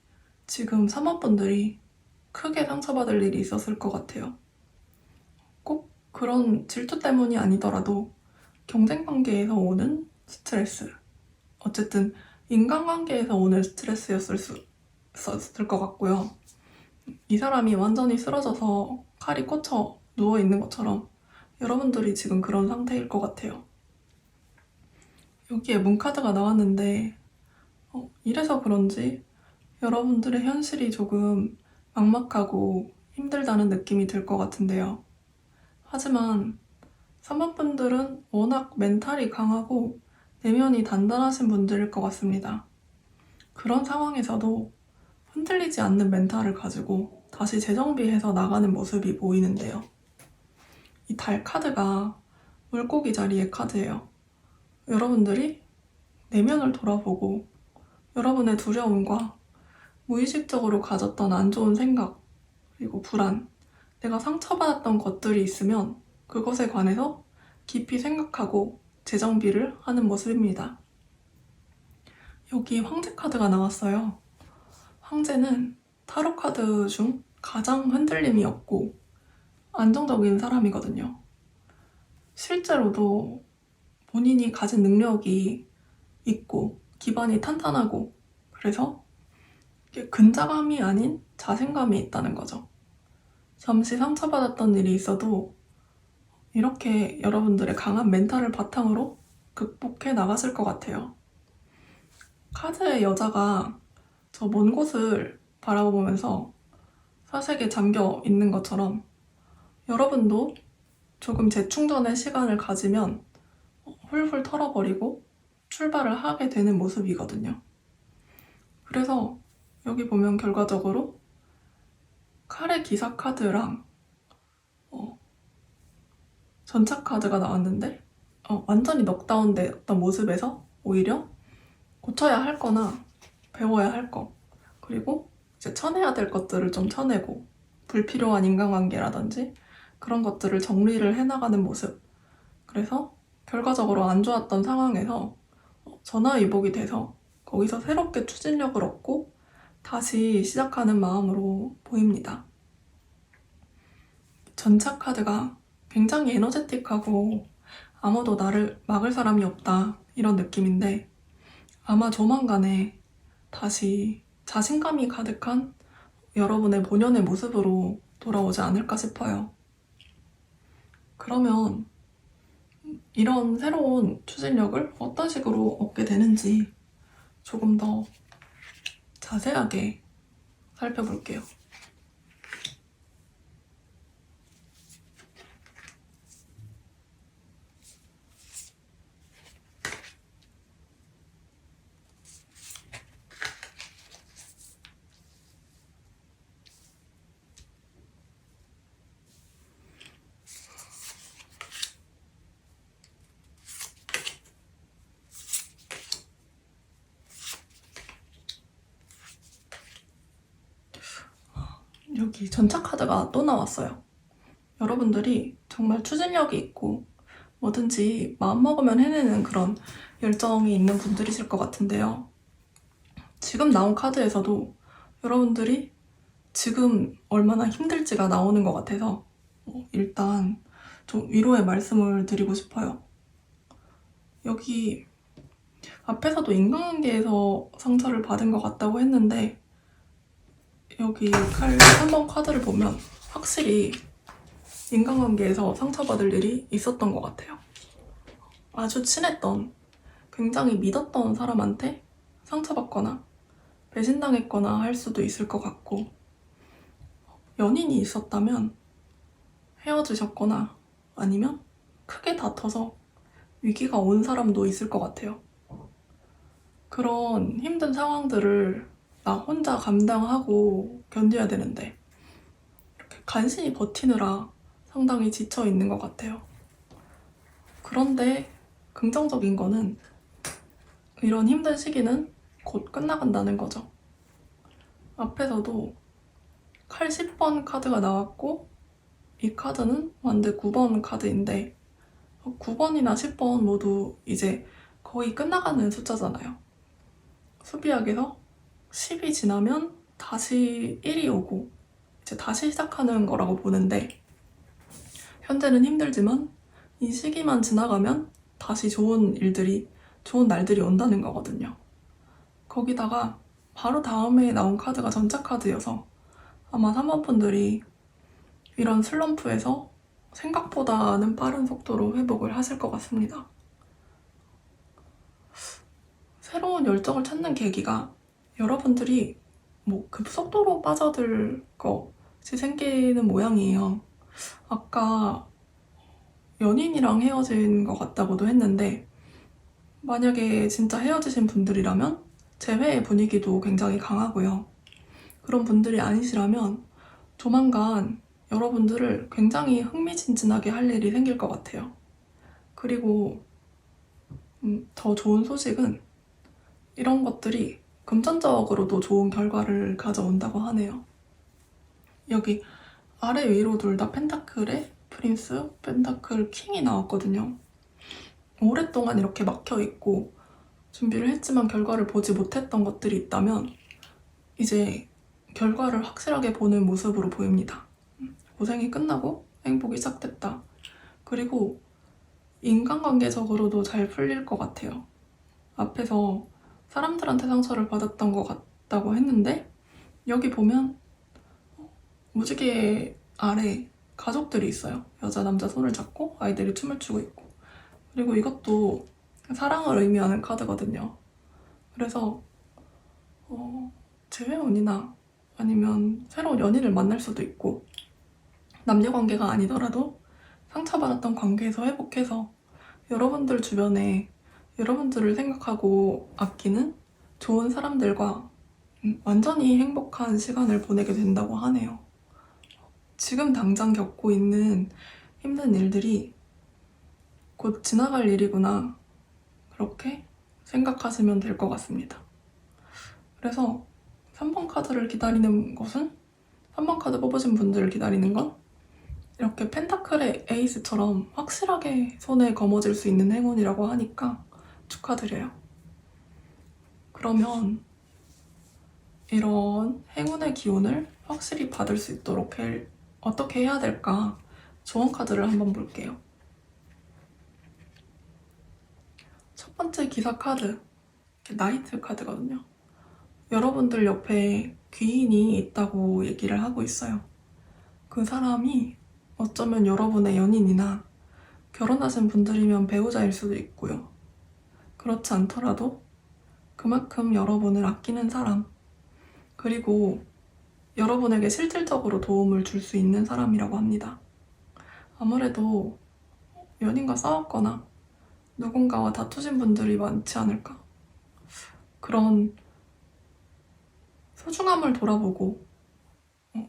지금 3번 분들이 크게 상처받을 일이 있었을 것 같아요. 꼭 그런 질투 때문이 아니더라도 경쟁 관계에서 오는 스트레스, 어쨌든 인간관계에서 오는 스트레스였을 수 있었을 것 같고요. 이 사람이 완전히 쓰러져서 칼이 꽂혀 누워있는 것처럼 여러분들이 지금 그런 상태일 것 같아요. 여기에 문카드가 나왔는데 이래서 그런지 여러분들의 현실이 조금 막막하고 힘들다는 느낌이 들 것 같은데요. 하지만 3번 분들은 워낙 멘탈이 강하고 내면이 단단하신 분들일 것 같습니다. 그런 상황에서도 흔들리지 않는 멘탈을 가지고 다시 재정비해서 나가는 모습이 보이는데요. 이 달 카드가 물고기 자리의 카드예요. 여러분들이 내면을 돌아보고 여러분의 두려움과 무의식적으로 가졌던 안 좋은 생각, 그리고 불안, 내가 상처받았던 것들이 있으면 그것에 관해서 깊이 생각하고 재정비를 하는 모습입니다. 여기 황제 카드가 나왔어요. 황제는 타로 카드 중 가장 흔들림이 없고 안정적인 사람이거든요. 실제로도 본인이 가진 능력이 있고 기반이 탄탄하고 그래서 근자감이 아닌 자신감이 있다는 거죠. 잠시 상처받았던 일이 있어도 이렇게 여러분들의 강한 멘탈을 바탕으로 극복해 나가실 것 같아요. 카드의 여자가 저 먼 곳을 바라보면서 사색에 잠겨 있는 것처럼 여러분도 조금 재충전의 시간을 가지면 훌훌 털어버리고 출발을 하게 되는 모습이거든요. 그래서 여기 보면 결과적으로 칼의 기사 카드랑 전차 카드가 나왔는데 완전히 넉다운 됐던 모습에서 오히려 고쳐야 할 거나 배워야 할 거, 그리고 이제 쳐내야 될 것들을 좀 쳐내고 불필요한 인간관계라든지 그런 것들을 정리를 해나가는 모습. 그래서 결과적으로 안 좋았던 상황에서 전화위복이 돼서 거기서 새롭게 추진력을 얻고 다시 시작하는 마음으로 보입니다. 전차 카드가 굉장히 에너제틱하고 아무도 나를 막을 사람이 없다 이런 느낌인데 아마 조만간에 다시 자신감이 가득한 여러분의 본연의 모습으로 돌아오지 않을까 싶어요. 그러면 이런 새로운 추진력을 어떤 식으로 얻게 되는지 조금 더 자세하게 살펴볼게요. 여기 전차 카드가 또 나왔어요. 여러분들이 정말 추진력이 있고 뭐든지 마음먹으면 해내는 그런 열정이 있는 분들이실 것 같은데요. 지금 나온 카드에서도 여러분들이 지금 얼마나 힘들지가 나오는 것 같아서 일단 좀 위로의 말씀을 드리고 싶어요. 여기 앞에서도 인간관계에서 상처를 받은 것 같다고 했는데 여기 칼 3번 카드를 보면 확실히 인간관계에서 상처받을 일이 있었던 것 같아요. 아주 친했던, 굉장히 믿었던 사람한테 상처받거나 배신당했거나 할 수도 있을 것 같고 연인이 있었다면 헤어지셨거나 아니면 크게 다퉈서 위기가 온 사람도 있을 것 같아요. 그런 힘든 상황들을 나 혼자 감당하고 견뎌야 되는데 이렇게 간신히 버티느라 상당히 지쳐 있는 것 같아요. 그런데 긍정적인 거는 이런 힘든 시기는 곧 끝나간다는 거죠. 앞에서도 칼 10번 카드가 나왔고 이 카드는 완드 9번 카드인데 9번이나 10번 모두 이제 거의 끝나가는 숫자잖아요. 수비학에서 10이 지나면 다시 1이 오고 이제 다시 시작하는 거라고 보는데 현재는 힘들지만 이 시기만 지나가면 다시 좋은 날들이 온다는 거거든요. 거기다가 바로 다음에 나온 카드가 전차 카드여서 아마 3번 분들이 이런 슬럼프에서 생각보다는 빠른 속도로 회복을 하실 것 같습니다. 새로운 열정을 찾는 계기가 여러분들이 급속도로 빠져들 것이 생기는 모양이에요. 아까 연인이랑 헤어진 것 같다고도 했는데 만약에 진짜 헤어지신 분들이라면 재회의 분위기도 굉장히 강하고요. 그런 분들이 아니시라면 조만간 여러분들을 굉장히 흥미진진하게 할 일이 생길 것 같아요. 그리고 더 좋은 소식은 이런 것들이 금전적으로도 좋은 결과를 가져온다고 하네요. 여기 아래 위로 둘 다 펜타클에 프린스, 펜타클 킹이 나왔거든요. 오랫동안 이렇게 막혀있고 준비를 했지만 결과를 보지 못했던 것들이 있다면 이제 결과를 확실하게 보는 모습으로 보입니다. 고생이 끝나고 행복이 시작됐다. 그리고 인간관계적으로도 잘 풀릴 것 같아요. 앞에서 사람들한테 상처를 받았던 것 같다고 했는데 여기 보면 무지개 아래 가족들이 있어요. 여자, 남자 손을 잡고 아이들이 춤을 추고 있고 그리고 이것도 사랑을 의미하는 카드거든요. 그래서 재회원이나 아니면 새로운 연인을 만날 수도 있고 남녀관계가 아니더라도 상처받았던 관계에서 회복해서 여러분들 주변에 여러분들을 생각하고 아끼는 좋은 사람들과 완전히 행복한 시간을 보내게 된다고 하네요. 지금 당장 겪고 있는 힘든 일들이 곧 지나갈 일이구나 그렇게 생각하시면 될 것 같습니다. 그래서 3번 카드를 기다리는 것은 3번 카드 뽑으신 분들을 기다리는 건 이렇게 펜타클의 에이스처럼 확실하게 손에 거머쥘 수 있는 행운이라고 하니까 축하드려요. 그러면 이런 행운의 기운을 확실히 받을 수 있도록 어떻게 해야 될까 조언 카드를 한번 볼게요. 첫 번째 기사 카드, 나이트 카드거든요. 여러분들 옆에 귀인이 있다고 얘기를 하고 있어요. 그 사람이 어쩌면 여러분의 연인이나 결혼하신 분들이면 배우자일 수도 있고요. 그렇지 않더라도 그만큼 여러분을 아끼는 사람, 그리고 여러분에게 실질적으로 도움을 줄 수 있는 사람이라고 합니다. 아무래도 연인과 싸웠거나 누군가와 다투신 분들이 많지 않을까? 그런 소중함을 돌아보고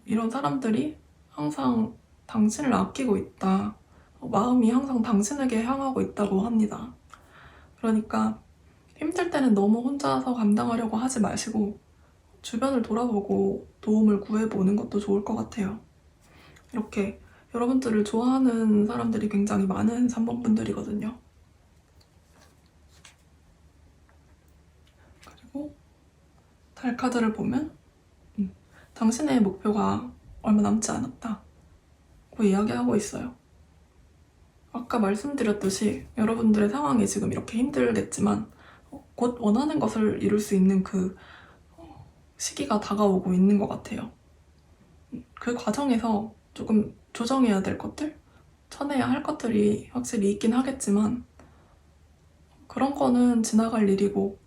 이런 사람들이 항상 당신을 아끼고 있다. 마음이 항상 당신에게 향하고 있다고 합니다. 그러니까 힘들 때는 너무 혼자서 감당하려고 하지 마시고 주변을 돌아보고 도움을 구해보는 것도 좋을 것 같아요. 이렇게 여러분들을 좋아하는 사람들이 굉장히 많은 3번 분들이거든요. 그리고 달 카드를 보면 당신의 목표가 얼마 남지 않았다고 이야기하고 있어요. 아까 말씀드렸듯이 여러분들의 상황이 지금 이렇게 힘들겠지만 곧 원하는 것을 이룰 수 있는 그 시기가 다가오고 있는 것 같아요. 그 과정에서 조금 조정해야 될 것들, 쳐내야 할 것들이 확실히 있긴 하겠지만 그런 거는 지나갈 일이고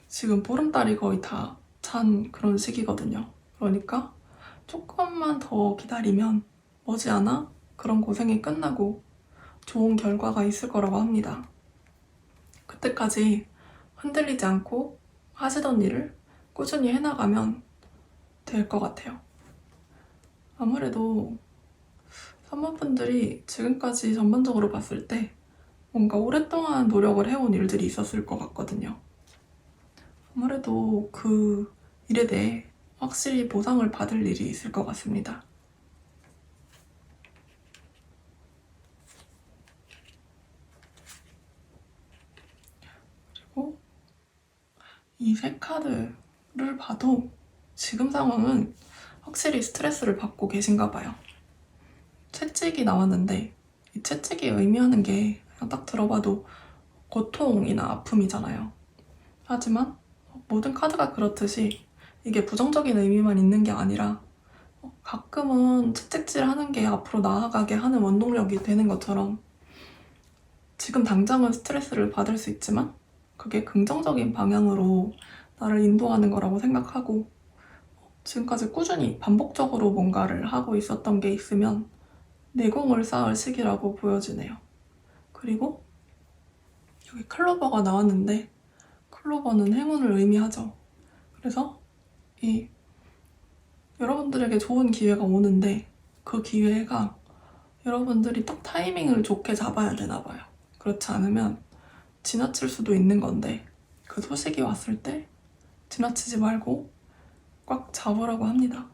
지금 보름달이 거의 다 찬 그런 시기거든요. 그러니까 조금만 더 기다리면 머지않아 그런 고생이 끝나고 좋은 결과가 있을 거라고 합니다. 그때까지 흔들리지 않고 하시던 일을 꾸준히 해나가면 될 것 같아요. 아무래도 3번 분들이 지금까지 전반적으로 봤을 때 뭔가 오랫동안 노력을 해온 일들이 있었을 것 같거든요. 아무래도 그 일에 대해 확실히 보상을 받을 일이 있을 것 같습니다. 그리고 이 세 카드를 봐도 지금 상황은 확실히 스트레스를 받고 계신가 봐요. 채찍이 나왔는데 이 채찍이 의미하는 게 그냥 딱 들어봐도 고통이나 아픔이잖아요. 하지만 모든 카드가 그렇듯이 이게 부정적인 의미만 있는 게 아니라 가끔은 채찍질 하는 게 앞으로 나아가게 하는 원동력이 되는 것처럼 지금 당장은 스트레스를 받을 수 있지만 그게 긍정적인 방향으로 나를 인도하는 거라고 생각하고 지금까지 꾸준히 반복적으로 뭔가를 하고 있었던 게 있으면 내공을 쌓을 시기라고 보여지네요. 그리고 여기 클로버가 나왔는데 클로버는 행운을 의미하죠. 그래서 이 여러분들에게 좋은 기회가 오는데 그 기회가 여러분들이 딱 타이밍을 좋게 잡아야 되나 봐요. 그렇지 않으면 지나칠 수도 있는 건데 그 소식이 왔을 때 지나치지 말고 꽉 잡으라고 합니다.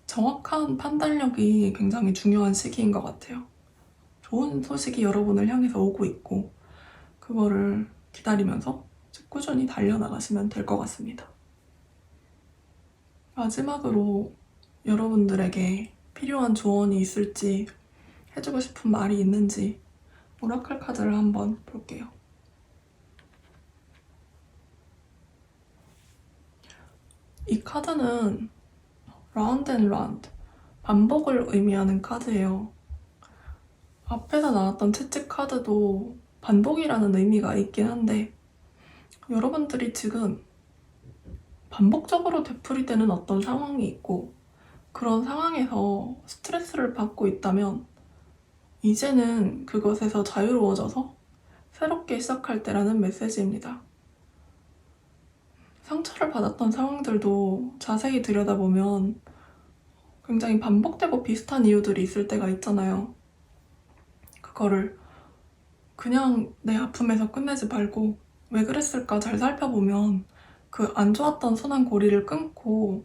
정확한 판단력이 굉장히 중요한 시기인 것 같아요. 좋은 소식이 여러분을 향해서 오고 있고 그거를 기다리면서 꾸준히 달려나가시면 될 것 같습니다. 마지막으로 여러분들에게 필요한 조언이 있을지 해주고 싶은 말이 있는지 오라클 카드를 한번 볼게요. 이 카드는 라운드 앤 라운드, 반복을 의미하는 카드예요. 앞에서 나왔던 채찍 카드도 반복이라는 의미가 있긴 한데 여러분들이 지금 반복적으로 되풀이되는 어떤 상황이 있고 그런 상황에서 스트레스를 받고 있다면 이제는 그것에서 자유로워져서 새롭게 시작할 때라는 메시지입니다. 상처를 받았던 상황들도 자세히 들여다보면 굉장히 반복되고 비슷한 이유들이 있을 때가 있잖아요. 그거를 그냥 내 아픔에서 끝내지 말고 왜 그랬을까 잘 살펴보면 그 안 좋았던 순환 고리를 끊고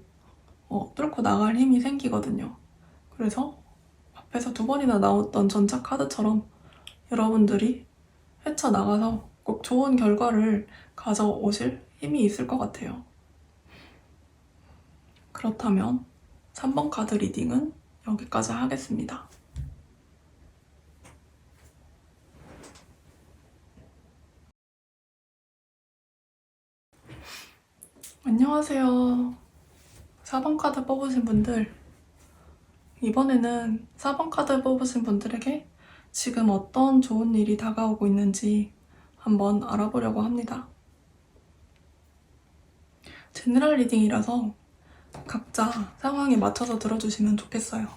뚫고 나갈 힘이 생기거든요. 그래서 앞에서 2번이나 나왔던 전차 카드처럼 여러분들이 헤쳐나가서 꼭 좋은 결과를 가져오실 힘이 있을 것 같아요. 그렇다면 3번 카드 리딩은 여기까지 하겠습니다. 안녕하세요. 4번 카드 뽑으신 분들, 이번에는 4번 카드 뽑으신 분들에게 지금 어떤 좋은 일이 다가오고 있는지 한번 알아보려고 합니다. 제너럴 리딩이라서 각자 상황에 맞춰서 들어주시면 좋겠어요.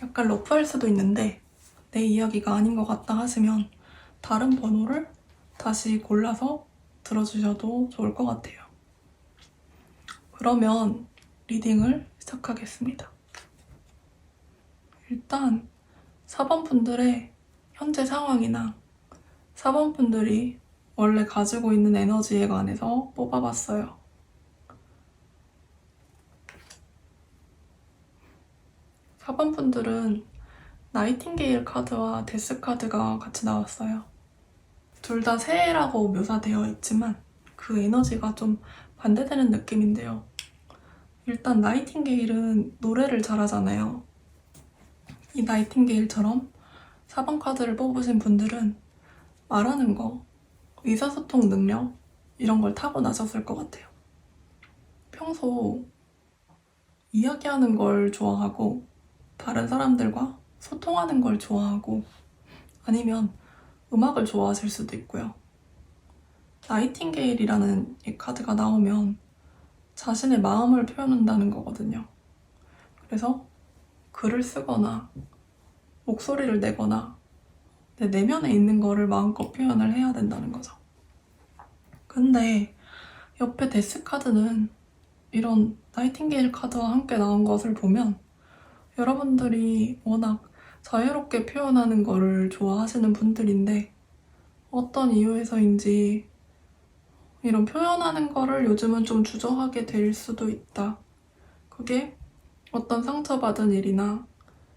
약간 러프할 수도 있는데 내 이야기가 아닌 것 같다 하시면 다른 번호를 다시 골라서 들어주셔도 좋을 것 같아요. 그러면 리딩을 시작하겠습니다. 일단 4번 분들의 현재 상황이나 4번 분들이 원래 가지고 있는 에너지에 관해서 뽑아봤어요. 사 번 분들은 나이팅게일 카드와 데스 카드가 같이 나왔어요. 둘 다 새해라고 묘사되어 있지만 그 에너지가 좀 반대되는 느낌인데요. 일단 나이팅게일은 노래를 잘하잖아요. 이 나이팅게일처럼 4번 카드를 뽑으신 분들은 말하는 거, 의사소통 능력 이런 걸 타고나셨을 것 같아요. 평소 이야기하는 걸 좋아하고 다른 사람들과 소통하는 걸 좋아하고 아니면 음악을 좋아하실 수도 있고요. 나이팅게일이라는 이 카드가 나오면 자신의 마음을 표현한다는 거거든요. 그래서 글을 쓰거나 목소리를 내거나 내 내면에 있는 거를 마음껏 표현을 해야 된다는 거죠. 근데 옆에 데스 카드는 이런 나이팅게일 카드와 함께 나온 것을 보면 여러분들이 워낙 자유롭게 표현하는 거를 좋아하시는 분들인데 어떤 이유에서인지 이런 표현하는 거를 요즘은 좀 주저하게 될 수도 있다. 그게 어떤 상처받은 일이나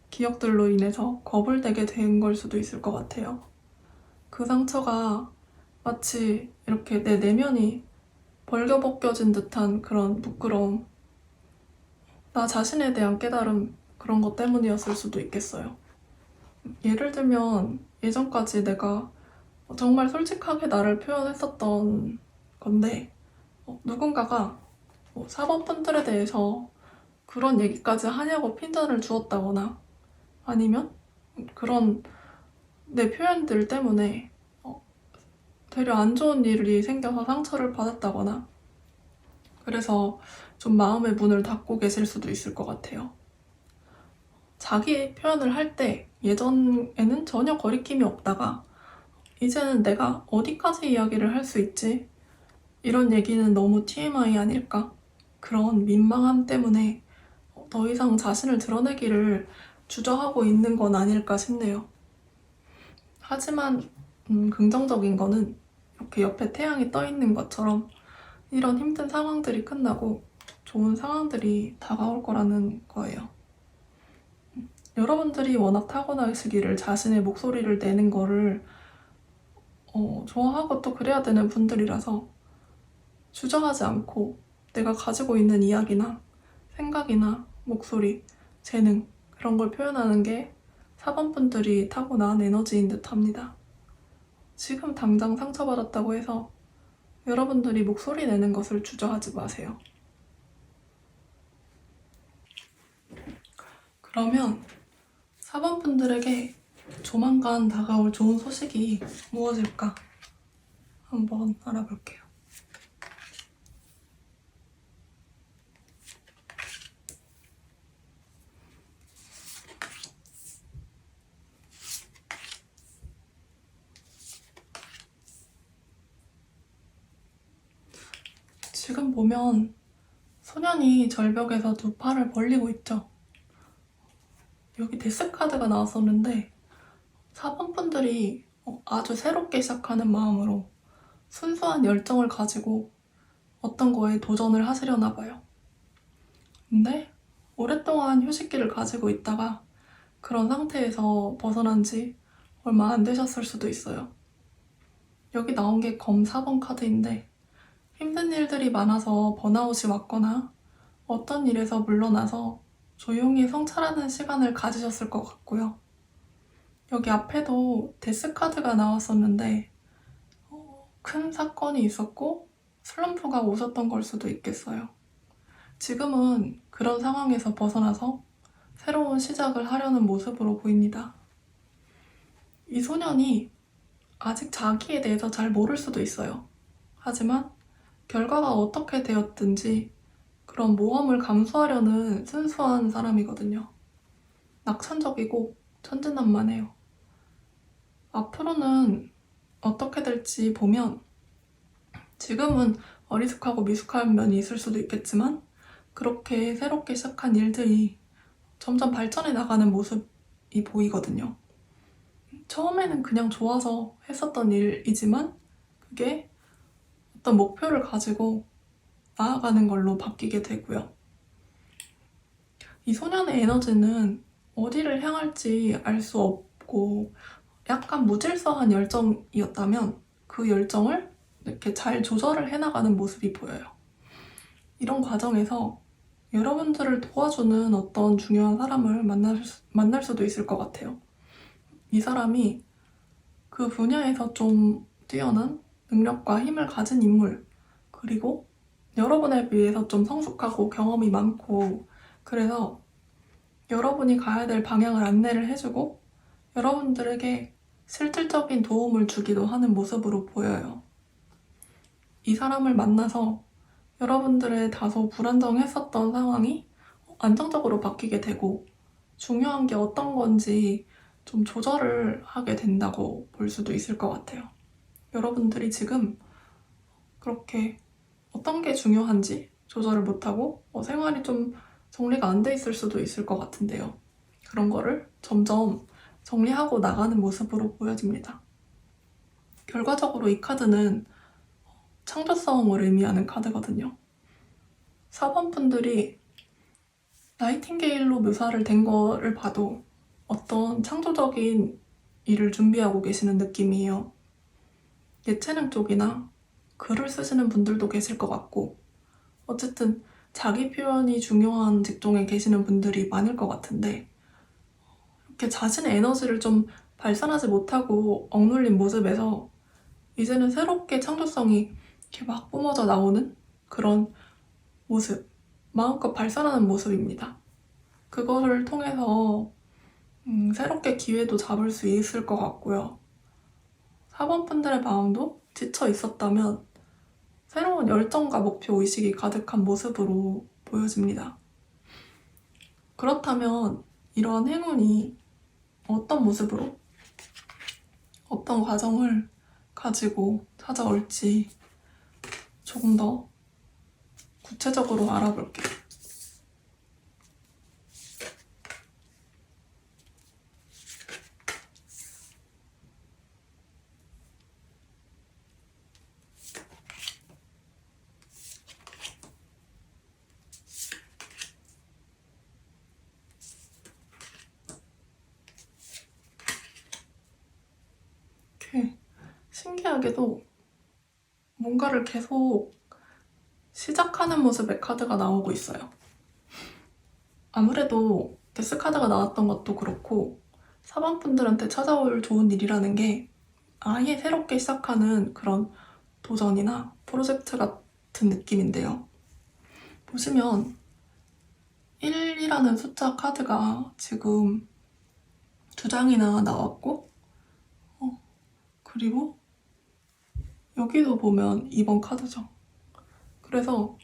기억들로 인해서 거불되게 된 걸 수도 있을 것 같아요. 그 상처가 마치 이렇게 내 내면이 벌겨벗겨진 듯한 그런 부끄러움, 나 자신에 대한 깨달음, 그런 것 때문이었을 수도 있겠어요. 예를 들면 예전까지 내가 정말 솔직하게 나를 표현했었던 건데 누군가가 4번 분들에 대해서 그런 얘기까지 하냐고 핀잔을 주었다거나 아니면 그런 내 표현들 때문에 되려 안 좋은 일이 생겨서 상처를 받았다거나 그래서 좀 마음의 문을 닫고 계실 수도 있을 것 같아요. 자기 표현을 할 때 예전에는 전혀 거리낌이 없다가 이제는 내가 어디까지 이야기를 할 수 있지? 이런 얘기는 너무 TMI 아닐까? 그런 민망함 때문에 더 이상 자신을 드러내기를 주저하고 있는 건 아닐까 싶네요. 하지만 긍정적인 거는 이렇게 옆에 태양이 떠 있는 것처럼 이런 힘든 상황들이 끝나고 좋은 상황들이 다가올 거라는 거예요. 여러분들이 워낙 타고나시기를 자신의 목소리를 내는 거를 좋아하고 또 그래야 되는 분들이라서 주저하지 않고 내가 가지고 있는 이야기나 생각이나 목소리, 재능 그런 걸 표현하는 게 4번 분들이 타고난 에너지인 듯 합니다. 지금 당장 상처받았다고 해서 여러분들이 목소리 내는 것을 주저하지 마세요. 그러면 4번 분들에게 조만간 다가올 좋은 소식이 무엇일까? 한번 알아볼게요. 지금 보면 소년이 절벽에서 2팔을 벌리고 있죠. 여기 데스카드가 나왔었는데 4번 분들이 아주 새롭게 시작하는 마음으로 순수한 열정을 가지고 어떤 거에 도전을 하시려나 봐요. 근데 오랫동안 휴식기를 가지고 있다가 그런 상태에서 벗어난 지 얼마 안 되셨을 수도 있어요. 여기 나온 게 검 4번 카드인데 힘든 일들이 많아서 번아웃이 왔거나 어떤 일에서 물러나서 조용히 성찰하는 시간을 가지셨을 것 같고요. 여기 앞에도 데스 카드가 나왔었는데 큰 사건이 있었고 슬럼프가 오셨던 걸 수도 있겠어요. 지금은 그런 상황에서 벗어나서 새로운 시작을 하려는 모습으로 보입니다. 이 소년이 아직 자기에 대해서 잘 모를 수도 있어요. 하지만 결과가 어떻게 되었든지 그런 모험을 감수하려는 순수한 사람이거든요. 낙천적이고 천진난만해요. 앞으로는 어떻게 될지 보면 지금은 어리숙하고 미숙한 면이 있을 수도 있겠지만 그렇게 새롭게 시작한 일들이 점점 발전해 나가는 모습이 보이거든요. 처음에는 그냥 좋아서 했었던 일이지만 그게 어떤 목표를 가지고 나아가는 걸로 바뀌게 되고요. 이 소년의 에너지는 어디를 향할지 알 수 없고 약간 무질서한 열정이었다면 그 열정을 이렇게 잘 조절을 해나가는 모습이 보여요. 이런 과정에서 여러분들을 도와주는 어떤 중요한 사람을 만날 수도 있을 것 같아요. 이 사람이 그 분야에서 좀 뛰어난 능력과 힘을 가진 인물, 그리고 여러분에 비해서 좀 성숙하고 경험이 많고, 그래서 여러분이 가야 될 방향을 안내를 해주고 여러분들에게 실질적인 도움을 주기도 하는 모습으로 보여요. 이 사람을 만나서 여러분들의 다소 불안정했었던 상황이 안정적으로 바뀌게 되고 중요한 게 어떤 건지 좀 조절을 하게 된다고 볼 수도 있을 것 같아요. 여러분들이 지금 그렇게 어떤 게 중요한지 조절을 못하고 생활이 좀 정리가 안 돼 있을 수도 있을 것 같은데요. 그런 거를 점점 정리하고 나가는 모습으로 보여집니다. 결과적으로 이 카드는 창조성을 의미하는 카드거든요. 4번 분들이 나이팅게일로 묘사를 된 거를 봐도 어떤 창조적인 일을 준비하고 계시는 느낌이에요. 예체능 쪽이나 글을 쓰시는 분들도 계실 것 같고 어쨌든 자기 표현이 중요한 직종에 계시는 분들이 많을 것 같은데 이렇게 자신의 에너지를 좀 발산하지 못하고 억눌린 모습에서 이제는 새롭게 창조성이 이렇게 막 뿜어져 나오는 그런 모습, 마음껏 발산하는 모습입니다. 그거를 통해서 새롭게 기회도 잡을 수 있을 것 같고요. 4번 분들의 마음도 지쳐 있었다면 새로운 열정과 목표 의식이 가득한 모습으로 보여집니다. 그렇다면 이러한 행운이 어떤 모습으로, 어떤 과정을 가지고 찾아올지 조금 더 구체적으로 알아볼게요. 이렇게 신기하게도 뭔가를 계속 시작하는 모습의 카드가 나오고 있어요. 아무래도 데스 카드가 나왔던 것도 그렇고 4번 분들한테 찾아올 좋은 일이라는 게 아예 새롭게 시작하는 그런 도전이나 프로젝트 같은 느낌인데요. 보시면 1이라는 숫자 카드가 지금 2장이나 나왔고 그리고 여기도 보면 2번 카드죠. 그래서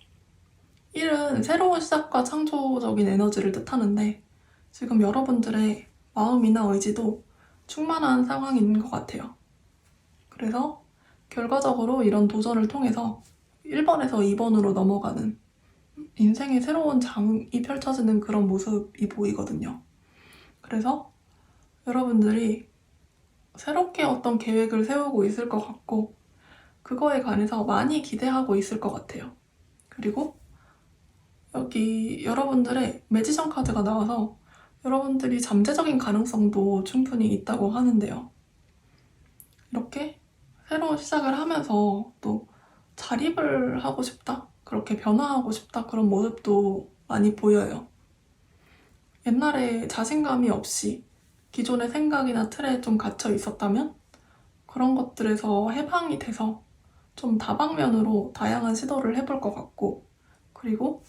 1은 새로운 시작과 창조적인 에너지를 뜻하는데 지금 여러분들의 마음이나 의지도 충만한 상황인 것 같아요. 그래서 결과적으로 이런 도전을 통해서 1번에서 2번으로 넘어가는 인생의 새로운 장이 펼쳐지는 그런 모습이 보이거든요. 그래서 여러분들이 새롭게 어떤 계획을 세우고 있을 것 같고 그거에 관해서 많이 기대하고 있을 것 같아요. 그리고 여기 여러분들의 매지션 카드가 나와서 여러분들이 잠재적인 가능성도 충분히 있다고 하는데요. 이렇게 새로운 시작을 하면서 또 자립을 하고 싶다? 그렇게 변화하고 싶다? 그런 모습도 많이 보여요. 옛날에 자신감이 없이 기존의 생각이나 틀에 좀 갇혀 있었다면 그런 것들에서 해방이 돼서 좀 다방면으로 다양한 시도를 해볼 것 같고, 그리고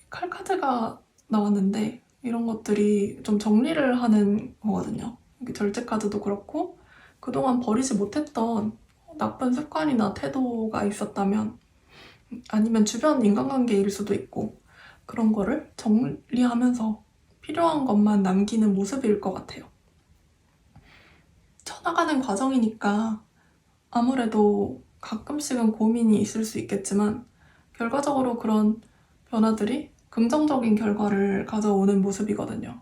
칼카드가 나왔는데 이런 것들이 좀 정리를 하는 거거든요. 이게 절제 카드도 그렇고 그동안 버리지 못했던 나쁜 습관이나 태도가 있었다면, 아니면 주변 인간관계일 수도 있고, 그런 거를 정리하면서 필요한 것만 남기는 모습일 것 같아요. 쳐나가는 과정이니까 아무래도 가끔씩은 고민이 있을 수 있겠지만 결과적으로 그런 변화들이 긍정적인 결과를 가져오는 모습이거든요.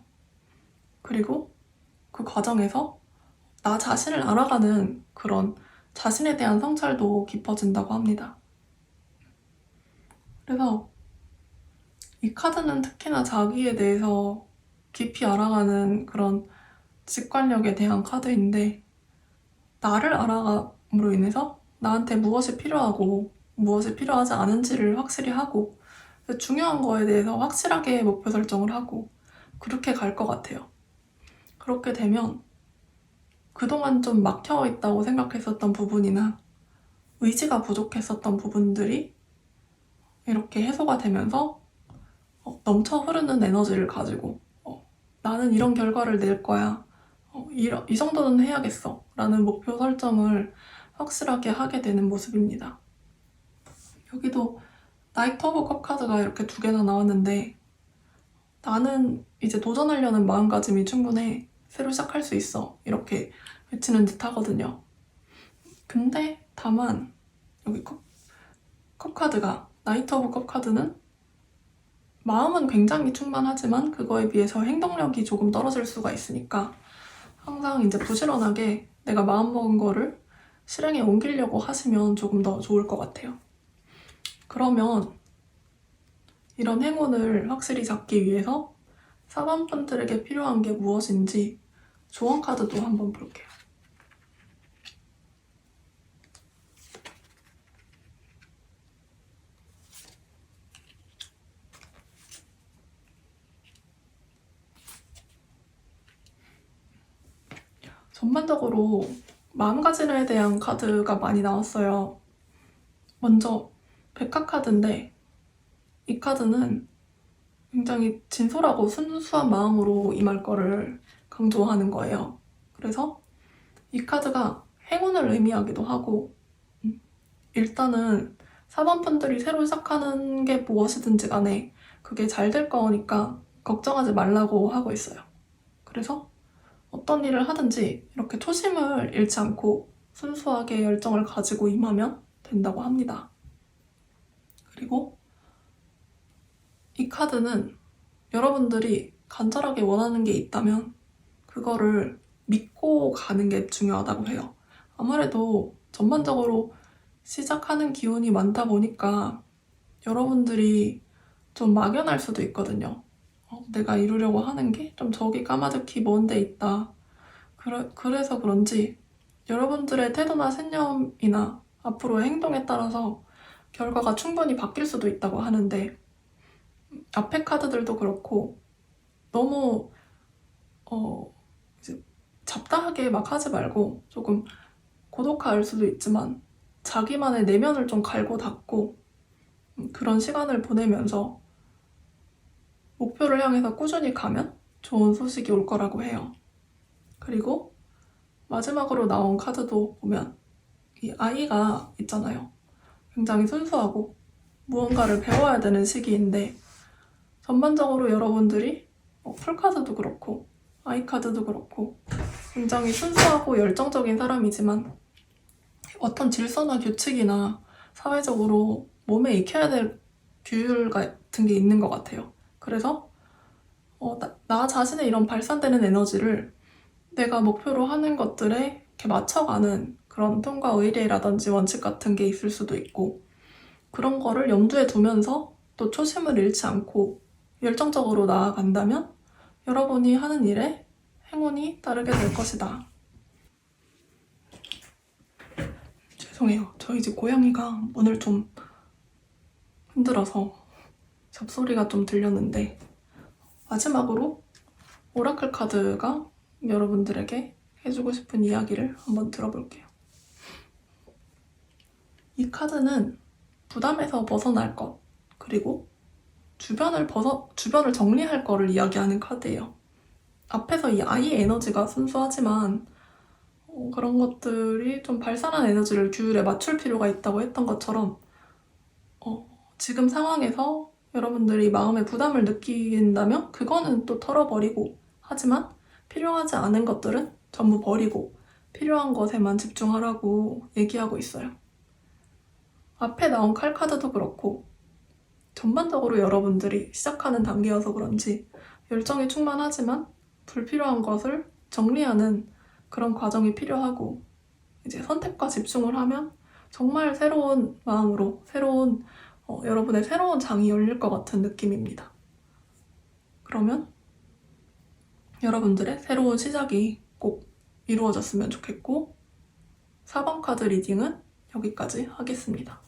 그리고 그 과정에서 나 자신을 알아가는 그런 자신에 대한 성찰도 깊어진다고 합니다. 그래서 이 카드는 특히나 자기에 대해서 깊이 알아가는 그런 직관력에 대한 카드인데, 나를 알아감으로 인해서 나한테 무엇이 필요하고 무엇이 필요하지 않은지를 확실히 하고, 중요한 거에 대해서 확실하게 목표 설정을 하고 그렇게 갈 것 같아요. 그렇게 되면 그동안 좀 막혀 있다고 생각했었던 부분이나 의지가 부족했었던 부분들이 이렇게 해소가 되면서 넘쳐 흐르는 에너지를 가지고 나는 이런 결과를 낼 거야, 이 정도는 해야겠어 라는 목표 설정을 확실하게 하게 되는 모습입니다. 여기도 나이트 오브 컵 카드가 이렇게 2개나 나왔는데, 나는 이제 도전하려는 마음가짐이 충분해, 새로 시작할 수 있어, 이렇게 외치는 듯 하거든요. 근데 다만 여기 컵 카드가, 나이트 오브 컵 카드는 마음은 굉장히 충만하지만 그거에 비해서 행동력이 조금 떨어질 수가 있으니까 항상 이제 부지런하게 내가 마음먹은 거를 실행에 옮기려고 하시면 조금 더 좋을 것 같아요. 그러면 이런 행운을 확실히 잡기 위해서 사람분들에게 필요한 게 무엇인지 조언 카드도 한번 볼게요. 전반적으로 마음가짐에 대한 카드가 많이 나왔어요. 먼저 백화 카드인데, 이 카드는 굉장히 진솔하고 순수한 마음으로 임할 거를 강조하는 거예요. 그래서 이 카드가 행운을 의미하기도 하고, 일단은 사단분들이 새로 시작하는 게 무엇이든지 간에 그게 잘 될 거니까 걱정하지 말라고 하고 있어요. 그래서 어떤 일을 하든지 이렇게 초심을 잃지 않고 순수하게 열정을 가지고 임하면 된다고 합니다. 그리고 이 카드는 여러분들이 간절하게 원하는 게 있다면 그거를 믿고 가는 게 중요하다고 해요. 아무래도 전반적으로 시작하는 기운이 많다 보니까 여러분들이 좀 막연할 수도 있거든요. 내가 이루려고 하는 게 좀 저기 까마득히 먼 데 있다. 그래서 그런지 여러분들의 태도나 신념이나 앞으로의 행동에 따라서 결과가 충분히 바뀔 수도 있다고 하는데, 앞에 카드들도 그렇고 너무 이제 잡다하게 막 하지 말고 조금 고독할 수도 있지만 자기만의 내면을 좀 갈고 닦고 그런 시간을 보내면서 목표를 향해서 꾸준히 가면 좋은 소식이 올 거라고 해요. 그리고 마지막으로 나온 카드도 보면 이 아이가 있잖아요. 굉장히 순수하고 무언가를 배워야 되는 시기인데, 전반적으로 여러분들이 풀카드도 그렇고 아이카드도 그렇고 굉장히 순수하고 열정적인 사람이지만 어떤 질서나 규칙이나 사회적으로 몸에 익혀야 될 규율 같은 게 있는 것 같아요. 그래서 나 자신의 이런 발산되는 에너지를 내가 목표로 하는 것들에 이렇게 맞춰가는 그런 통과 의례라든지 원칙 같은 게 있을 수도 있고, 그런 거를 염두에 두면서 또 초심을 잃지 않고 열정적으로 나아간다면 여러분이 하는 일에 행운이 따르게 될 것이다. 죄송해요. 저희 집 고양이가 문을 좀 흔들어서 잡소리가 좀 들렸는데, 마지막으로 오라클 카드가 여러분들에게 해주고 싶은 이야기를 한번 들어볼게요. 이 카드는 부담에서 벗어날 것, 그리고 주변을 정리할 거를 이야기하는 카드예요. 앞에서 이 아이의 에너지가 순수하지만 그런 것들이 좀 발산한 에너지를 규율에 맞출 필요가 있다고 했던 것처럼 지금 상황에서 여러분들이 마음의 부담을 느낀다면 그거는 또 털어버리고, 하지만 필요하지 않은 것들은 전부 버리고 필요한 것에만 집중하라고 얘기하고 있어요. 앞에 나온 칼 카드도 그렇고 전반적으로 여러분들이 시작하는 단계여서 그런지 열정이 충만하지만 불필요한 것을 정리하는 그런 과정이 필요하고, 이제 선택과 집중을 하면 정말 새로운 마음으로 여러분의 새로운 장이 열릴 것 같은 느낌입니다. 그러면 여러분들의 새로운 시작이 꼭 이루어졌으면 좋겠고, 4번 카드 리딩은 여기까지 하겠습니다.